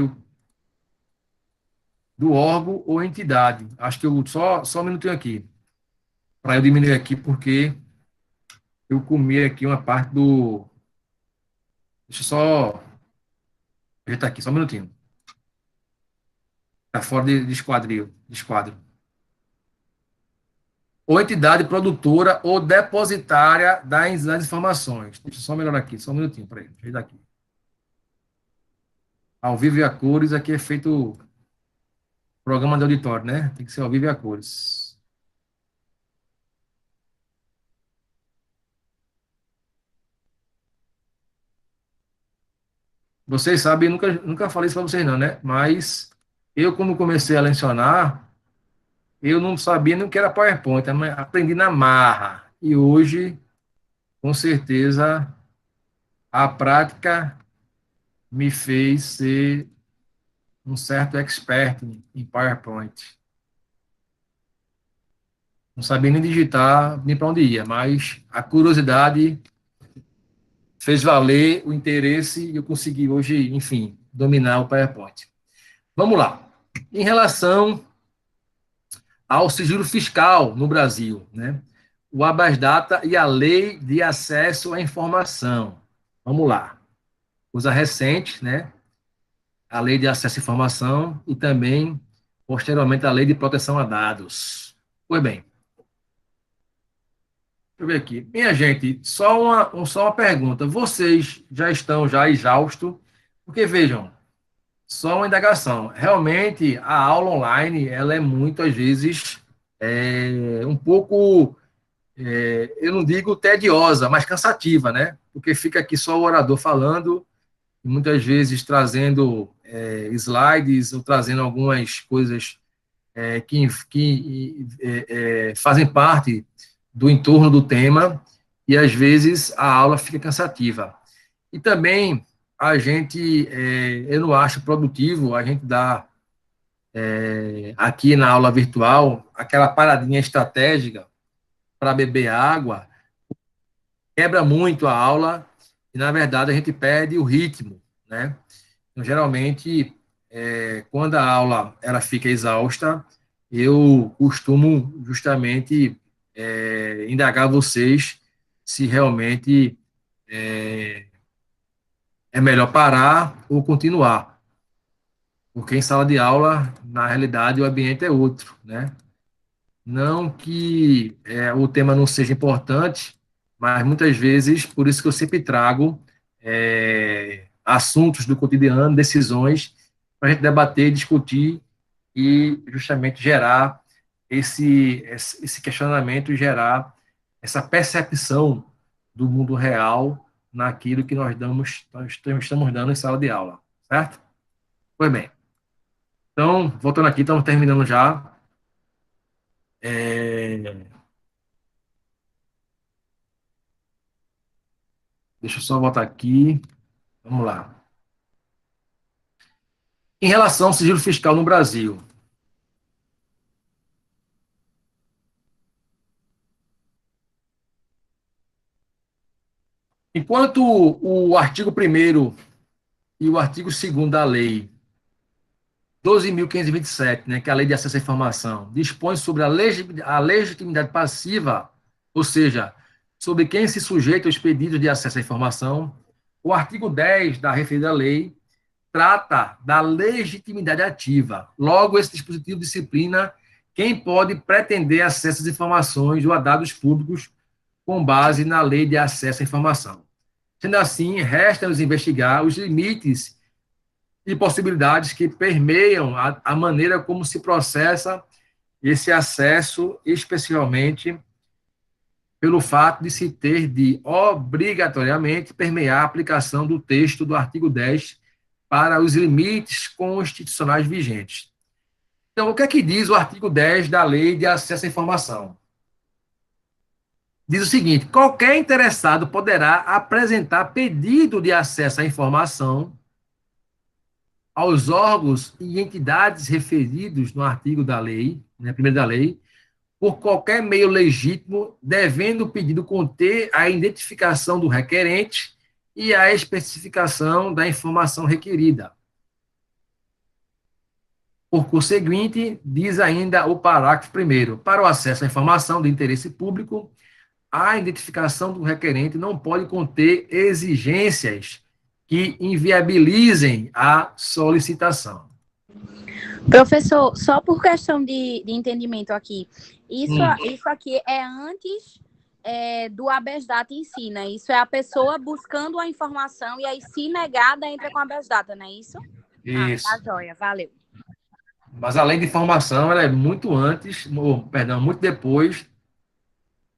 A: do órgão ou entidade. Acho que eu só um minutinho aqui, para eu diminuir aqui, porque eu comi aqui uma parte do... Deixa eu só ajeitar aqui, só um minutinho. Está fora de esquadro. Ou entidade produtora ou depositária das informações. Deixa eu só melhorar aqui, só um minutinho, para ele. Ajeitar aqui. Ao vivo e a cores, aqui é feito programa de auditório, né? Tem que ser ao vivo e a cores. Vocês sabem, eu nunca falei isso para vocês não, né? Mas eu, quando comecei a lecionar, eu não sabia nem o que era PowerPoint, aprendi na marra. E hoje, com certeza, a prática me fez ser um certo expert em PowerPoint. Não sabia nem digitar, nem para onde ia, mas a curiosidade fez valer o interesse e eu consegui hoje, enfim, dominar o PowerPoint. Vamos lá. Em relação ao sigilo fiscal no Brasil, né? O habeas data e a lei de acesso à informação. Vamos lá. Coisa recente, né? A lei de acesso à informação e também, posteriormente, a lei de proteção a dados. Pois bem. Deixa eu ver aqui. Minha gente, só uma pergunta. Vocês já estão exaustos? Porque, vejam, só uma indagação. Realmente, a aula online, ela é muitas vezes um pouco, eu não digo tediosa, mas cansativa, né? Porque fica aqui só o orador falando, e muitas vezes trazendo slides ou trazendo algumas coisas que fazem parte do entorno do tema, e às vezes a aula fica cansativa. E também a gente, eu não acho produtivo a gente dar aqui na aula virtual aquela paradinha estratégica para beber água, quebra muito a aula e, na verdade, a gente perde o ritmo, né? Então, geralmente, quando a aula ela fica exausta, eu costumo justamente indagar vocês se realmente é melhor parar ou continuar. Porque em sala de aula, na realidade, o ambiente é outro, né? Não que o tema não seja importante, mas muitas vezes, por isso que eu sempre trago assuntos do cotidiano, decisões, para a gente debater, discutir e justamente gerar esse questionamento e gerar essa percepção do mundo real naquilo que nós estamos dando em sala de aula, certo? Pois bem. Então, voltando aqui, estamos terminando já. Deixa eu só voltar aqui. Vamos lá. Em relação ao sigilo fiscal no Brasil, enquanto o artigo 1º e o artigo 2º da lei 12.527, né, que é a Lei de Acesso à Informação, dispõe sobre a legitimidade passiva, ou seja, sobre quem se sujeita aos pedidos de acesso à informação, o artigo 10 da referida lei trata da legitimidade ativa. Logo, esse dispositivo disciplina quem pode pretender acesso às informações ou a dados públicos com base na Lei de Acesso à Informação. Sendo assim, resta-nos investigar os limites e possibilidades que permeiam a maneira como se processa esse acesso, especialmente pelo fato de se ter de obrigatoriamente permear a aplicação do texto do artigo 10 para os limites constitucionais vigentes. Então, o que é que diz o artigo 10 da Lei de Acesso à Informação? Diz o seguinte: qualquer interessado poderá apresentar pedido de acesso à informação aos órgãos e entidades referidos no artigo da lei, né, primeiro da lei, por qualquer meio legítimo, devendo o pedido conter a identificação do requerente e a especificação da informação requerida. Por conseguinte, diz ainda o parágrafo 1º, para o acesso à informação de interesse público, a identificação do requerente não pode conter exigências que inviabilizem a solicitação.
B: Professor, só por questão de entendimento aqui, isso aqui é antes do habeas data em si, né? Isso é a pessoa buscando a informação e aí, se negada, entra com a habeas data, não é isso?
A: Isso.
B: Tá joia, valeu.
A: Mas a lei de informação, ela é muito antes, muito depois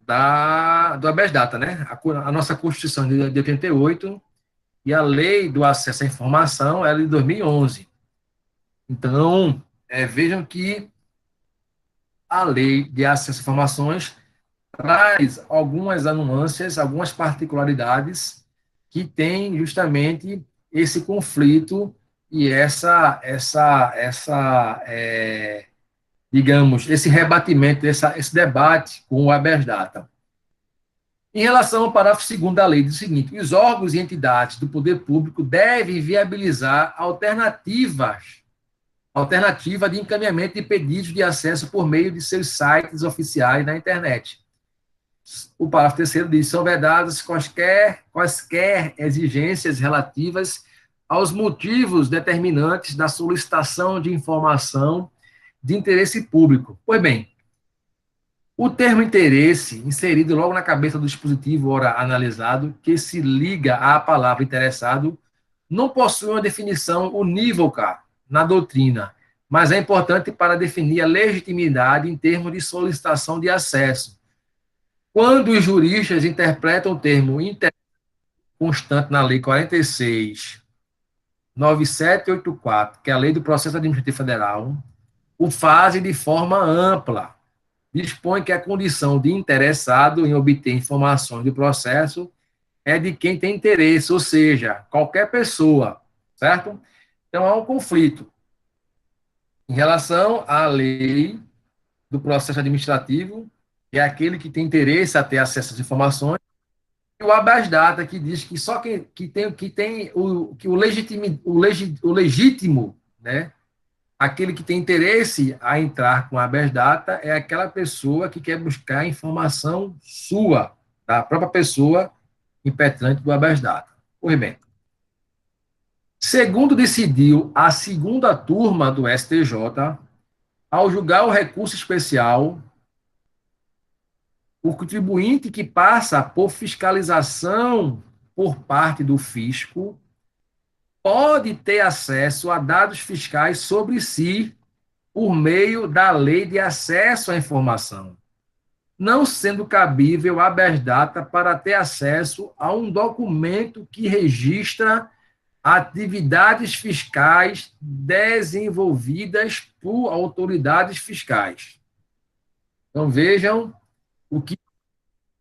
A: do habeas data, né? A nossa Constituição de 88 e a lei do acesso à informação é de 2011. Então, vejam que a lei de acesso a informações traz algumas nuances, algumas particularidades que têm justamente esse conflito e digamos, esse rebatimento, esse debate com o habeas data. Em relação ao parágrafo 2º da lei, diz o seguinte: os órgãos e entidades do poder público devem viabilizar alternativa de encaminhamento de pedidos de acesso por meio de seus sites oficiais na internet. O parágrafo 3º diz: são vedadas quaisquer exigências relativas aos motivos determinantes da solicitação de informação de interesse público. Pois bem, o termo interesse, inserido logo na cabeça do dispositivo ora analisado, que se liga à palavra interessado, não possui uma definição unívoca na doutrina, mas é importante para definir a legitimidade em termos de solicitação de acesso. Quando os juristas interpretam o termo interesse constante na Lei 46.9784, que é a Lei do Processo Administrativo Federal, o fazem de forma ampla. Dispõe que a condição de interessado em obter informações do processo é de quem tem interesse, ou seja, qualquer pessoa, certo? Então, há um conflito em relação à lei do processo administrativo, que é aquele que tem interesse a ter acesso às informações, e o habeas data, que diz que só o legítimo, né? Aquele que tem interesse a entrar com a habeas data é aquela pessoa que quer buscar informação sua, da própria pessoa impetrante do habeas data. Pois bem. Segundo decidiu a segunda turma do STJ, ao julgar o recurso especial, o contribuinte que passa por fiscalização por parte do fisco pode ter acesso a dados fiscais sobre si por meio da Lei de Acesso à Informação, não sendo cabível habeas data para ter acesso a um documento que registra atividades fiscais desenvolvidas por autoridades fiscais. Então, vejam o que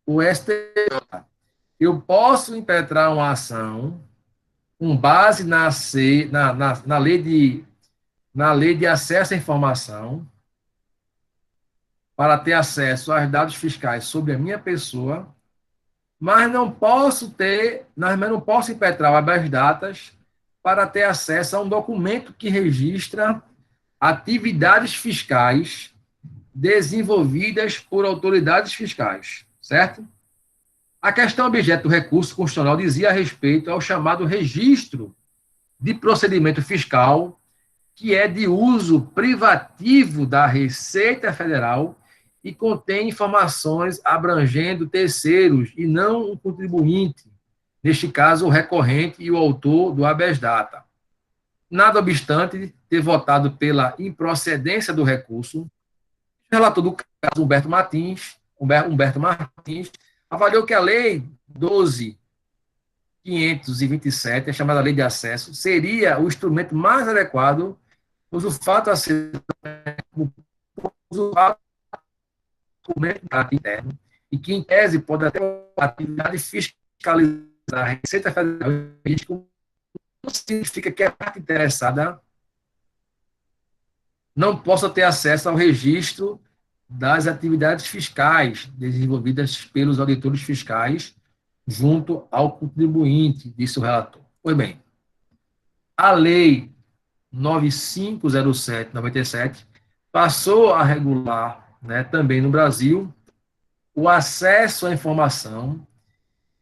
A: o STJ. Eu posso impetrar uma ação com base na lei de acesso à informação para ter acesso aos dados fiscais sobre a minha pessoa, mas não posso impetrar o habeas datas para ter acesso a um documento que registra atividades fiscais desenvolvidas por autoridades fiscais, certo? A questão objeto do recurso constitucional dizia respeito ao chamado registro de procedimento fiscal, que é de uso privativo da Receita Federal e contém informações abrangendo terceiros e não o contribuinte, neste caso o recorrente e o autor do habeas data. Nada obstante ter votado pela improcedência do recurso, o relator do caso, Humberto Martins, avaliou que a Lei 12.527, a chamada Lei de Acesso, seria o instrumento mais adequado, pois o fato a ser documento interno e que, em tese, pode até a atividade fiscalizar a Receita Federal, não significa que a parte interessada não possa ter acesso ao registro das atividades fiscais desenvolvidas pelos auditores fiscais junto ao contribuinte, disse o relator. Pois bem, a Lei 9507/97 passou a regular, também no Brasil, o acesso à informação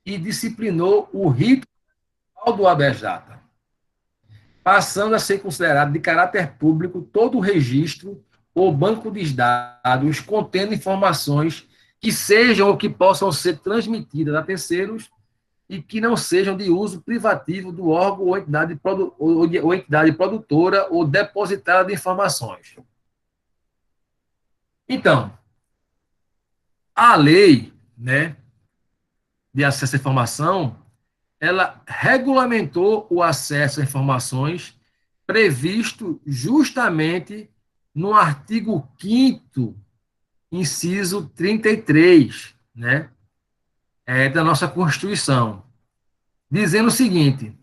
A: e disciplinou o rito do habeas data, passando a ser considerado de caráter público todo o registro ou banco de dados contendo informações que sejam ou que possam ser transmitidas a terceiros e que não sejam de uso privativo do órgão ou entidade produtora ou depositária de informações. Então, a lei, de acesso à informação, ela regulamentou o acesso a informações previsto justamente no artigo 5º, inciso 33, da nossa Constituição, dizendo o seguinte: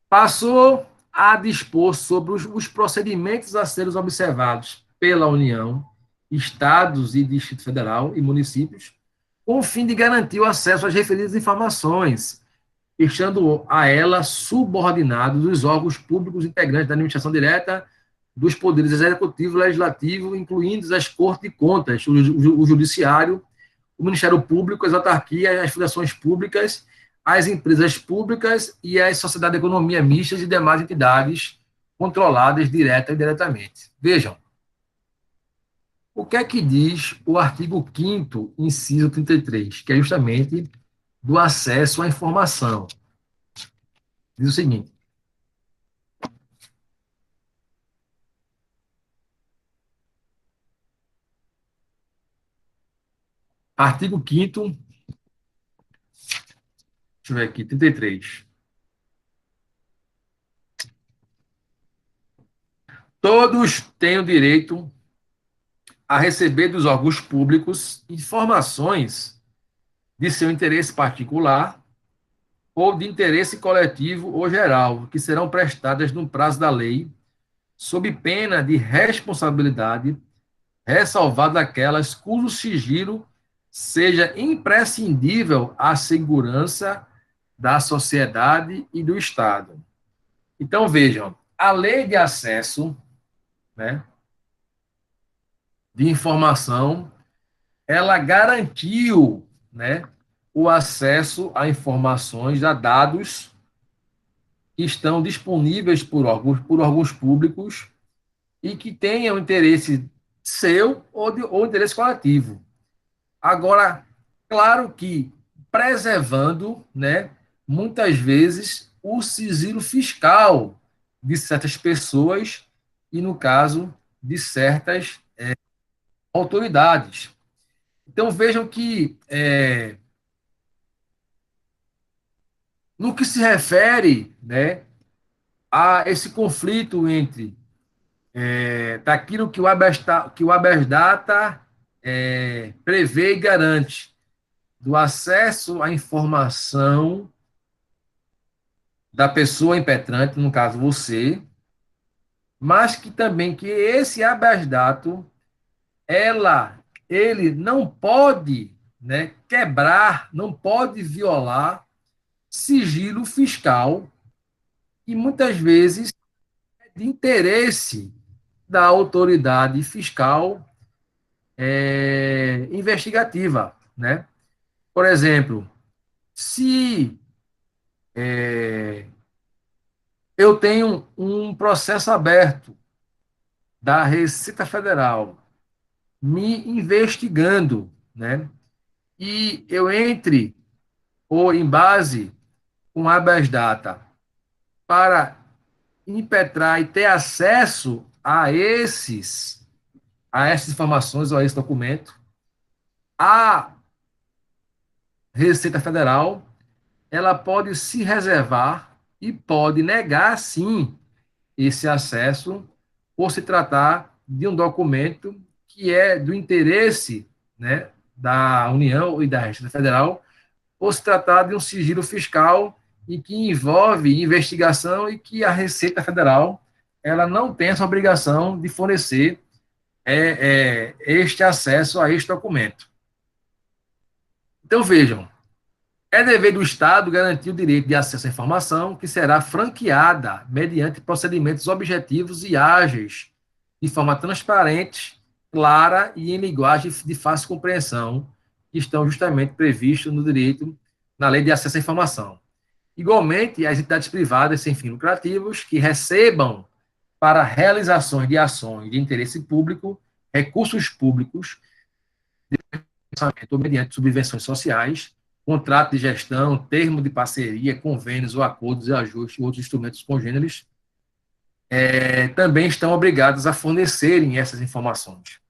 A: passou a dispor sobre os procedimentos a serem observados pela União, Estados e Distrito Federal e municípios, com o fim de garantir o acesso às referidas informações, estando a ela subordinados os órgãos públicos integrantes da administração direta dos poderes executivo e legislativo, incluindo as Cortes de Contas, o Judiciário, o Ministério Público, as autarquias, as fundações públicas, as empresas públicas e as sociedades de economia mistas e demais entidades controladas direta e indiretamente. Vejam, o que é que diz o artigo 5º, inciso 33, que é justamente do acesso à informação? Diz o seguinte: artigo 5º, deixa eu ver aqui, 33. Todos têm o direito a receber dos órgãos públicos informações de seu interesse particular ou de interesse coletivo ou geral, que serão prestadas no prazo da lei, sob pena de responsabilidade, ressalvada aquelas cujo sigilo seja imprescindível à segurança da sociedade e do Estado. Então, vejam, a lei de acesso, de informação, ela garantiu, o acesso a informações, a dados que estão disponíveis por órgãos públicos e que tenham interesse seu ou interesse coletivo. Agora, claro que preservando, né, muitas vezes, o sigilo fiscal de certas pessoas e, no caso, de certas autoridades. Então, vejam que, no que se refere, né, a esse conflito entre daquilo que o habeas data prevê e garante, do acesso à informação da pessoa impetrante, no caso você, mas que também que esse habeas data, ele não pode, né, quebrar, não pode violar sigilo fiscal e muitas vezes é de interesse da autoridade fiscal investigativa, né? Por exemplo, se eu tenho um processo aberto da Receita Federal me investigando, né? E eu entre ou em base com habeas data para impetrar e ter acesso a essas informações ou a esse documento, a Receita Federal ela pode se reservar e pode negar, sim, esse acesso, por se tratar de um documento que é do interesse, né, da União e da Receita Federal, por se tratar de um sigilo fiscal e que envolve investigação e que a Receita Federal ela não tem essa obrigação de fornecer este acesso a este documento. Então, vejam, é dever do Estado garantir o direito de acesso à informação que será franqueada mediante procedimentos objetivos e ágeis, de forma transparente, clara e em linguagem de fácil compreensão, que estão justamente previstos no direito, na Lei de Acesso à Informação. Igualmente, as entidades privadas sem fins lucrativos que recebam para realizações de ações de interesse público, recursos públicos, ou mediante subvenções sociais, contrato de gestão, termo de parceria, convênios ou acordos de ajuste e outros instrumentos congêneres, também estão obrigados a fornecerem essas informações.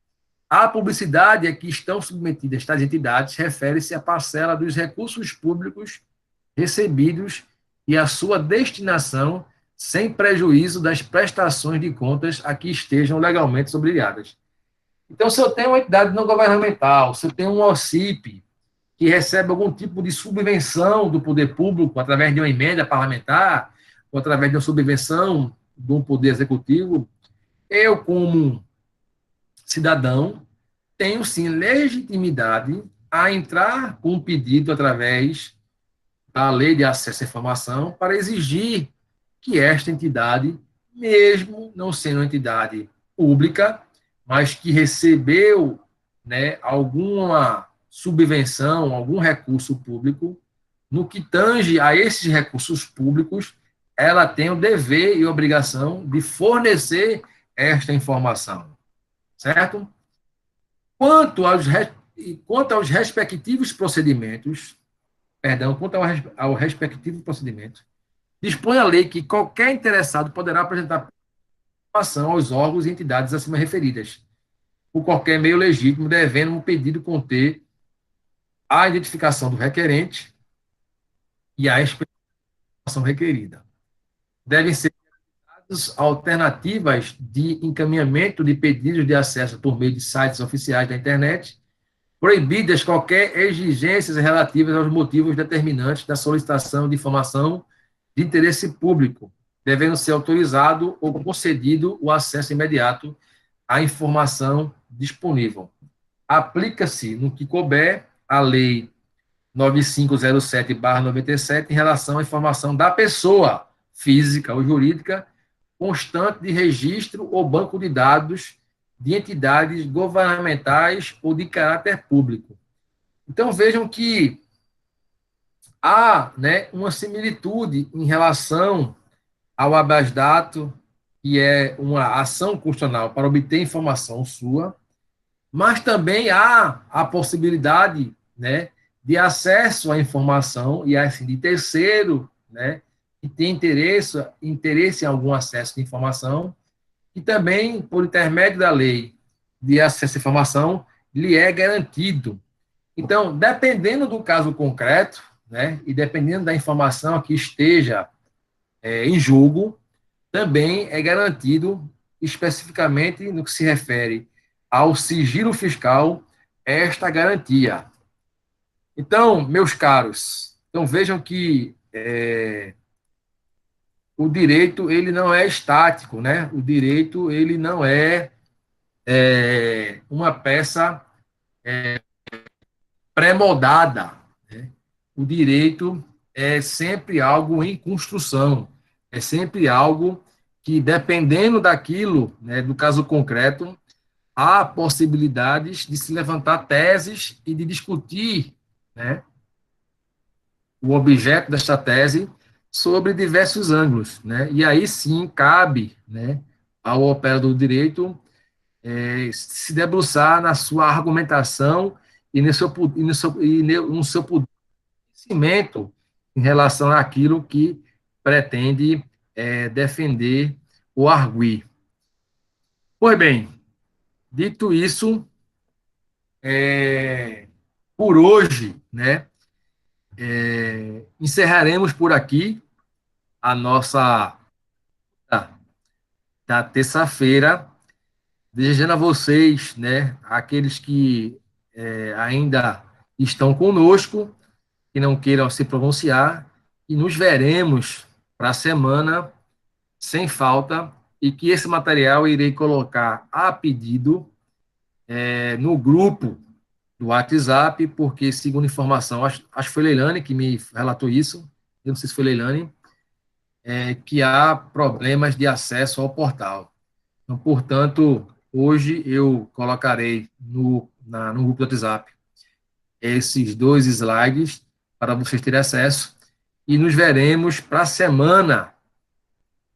A: A publicidade a que estão submetidas tais entidades refere-se à parcela dos recursos públicos recebidos e à sua destinação sem prejuízo das prestações de contas a que estejam legalmente obrigadas. Então, se eu tenho uma entidade não governamental, se eu tenho um OCIP, que recebe algum tipo de subvenção do poder público através de uma emenda parlamentar ou através de uma subvenção do poder executivo, eu, como cidadão, tenho, sim, legitimidade a entrar com um pedido através da Lei de Acesso à Informação para exigir que esta entidade, mesmo não sendo uma entidade pública, mas que recebeu, né, alguma subvenção, algum recurso público, no que tange a esses recursos públicos, ela tem o dever e obrigação de fornecer esta informação, certo? Quanto aos respectivos procedimentos, ao respectivo procedimento, dispõe a lei que qualquer interessado poderá apresentar informação aos órgãos e entidades acima referidas, por qualquer meio legítimo, devendo o pedido conter a identificação do requerente e a explicação requerida. Devem ser alternativas de encaminhamento de pedidos de acesso por meio de sites oficiais da internet, proibidas qualquer exigências relativas aos motivos determinantes da solicitação de informação de interesse público, devendo ser autorizado ou concedido o acesso imediato à informação disponível. Aplica-se, no que couber, a Lei 9507/97 em relação à informação da pessoa física ou jurídica constante de registro ou banco de dados de entidades governamentais ou de caráter público. Então, vejam que há, né, uma similitude em relação ao habeas data, que é uma ação constitucional para obter informação sua, mas também há a possibilidade, né, de acesso à informação e assim de terceiro, né, que tem interesse em algum acesso de informação, e também, por intermédio da lei de acesso à informação, lhe é garantido. Então, dependendo do caso concreto, né, e dependendo da informação que esteja em jogo, também é garantido especificamente no que se refere ao sigilo fiscal esta garantia. Então, meus caros, então vejam que o direito ele não é estático, né? O direito ele não é uma peça pré-moldada, né? O direito é sempre algo em construção, é sempre algo que, dependendo daquilo, né, do caso concreto, há possibilidades de se levantar teses e de discutir, né, o objeto desta tese sobre diversos ângulos, né? E aí sim cabe, né, ao operador do direito se debruçar na sua argumentação e no seu conhecimento em relação àquilo que pretende defender ou arguir. Pois bem, dito isso, por hoje, né, encerraremos por aqui a nossa da terça-feira, desejando a vocês, né, aqueles que ainda estão conosco, que não queiram se pronunciar, e nos veremos para a semana, sem falta, e que esse material eu irei colocar a pedido no grupo do WhatsApp, porque, segundo informação, acho que foi Leilane que me relatou isso, eu não sei se foi Leilane, que há problemas de acesso ao portal. Então, portanto, hoje eu colocarei no grupo do WhatsApp esses 2 slides para vocês terem acesso, e nos veremos para a semana,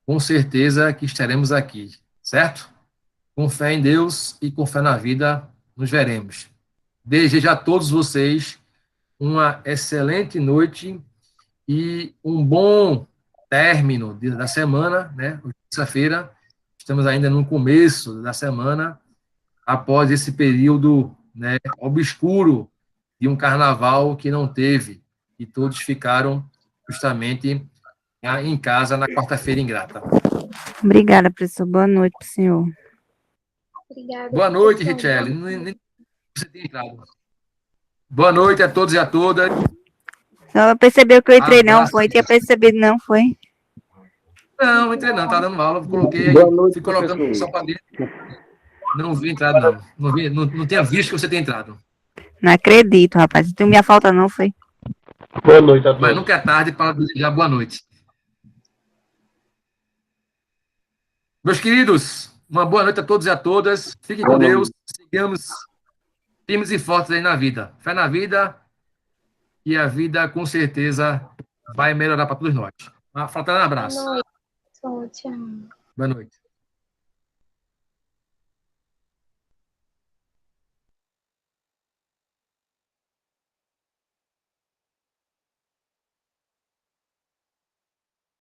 A: com certeza que estaremos aqui, certo? Com fé em Deus e com fé na vida, nos veremos. Desejo a todos vocês uma excelente noite e um bom término da semana, né? Terça-feira, estamos ainda no começo da semana, após esse período, né, obscuro de um carnaval que não teve, e todos ficaram justamente em casa na quarta-feira ingrata.
I: Obrigada, professor. Boa noite para o senhor.
C: Obrigada,
A: Boa noite,
C: professor.
A: Richelle. Nem você tem entrado. Boa noite a todos e a todas.
I: Só percebeu que eu entrei, não
A: Abraço.
I: foi? Tinha percebido, não foi?
A: Não, entrei não, tá dando aula, coloquei aí,
D: Boa noite,
A: fui colocando
D: professor.
A: só para dentro. Não vi entrado, não. Não tinha visto que você tem entrado.
I: Não acredito, rapaz. Não minha falta, não foi?
D: Boa noite a
A: Mas
D: todos.
A: nunca é tarde para desejar boa noite. Meus queridos, uma boa noite a todos e a todas. Fiquem com Deus. Sigamos firmes e fortes aí na vida. Fé na vida, e a vida, com certeza, vai melhorar para todos nós. Um fraterno abraço.
C: Boa noite.
A: Boa noite.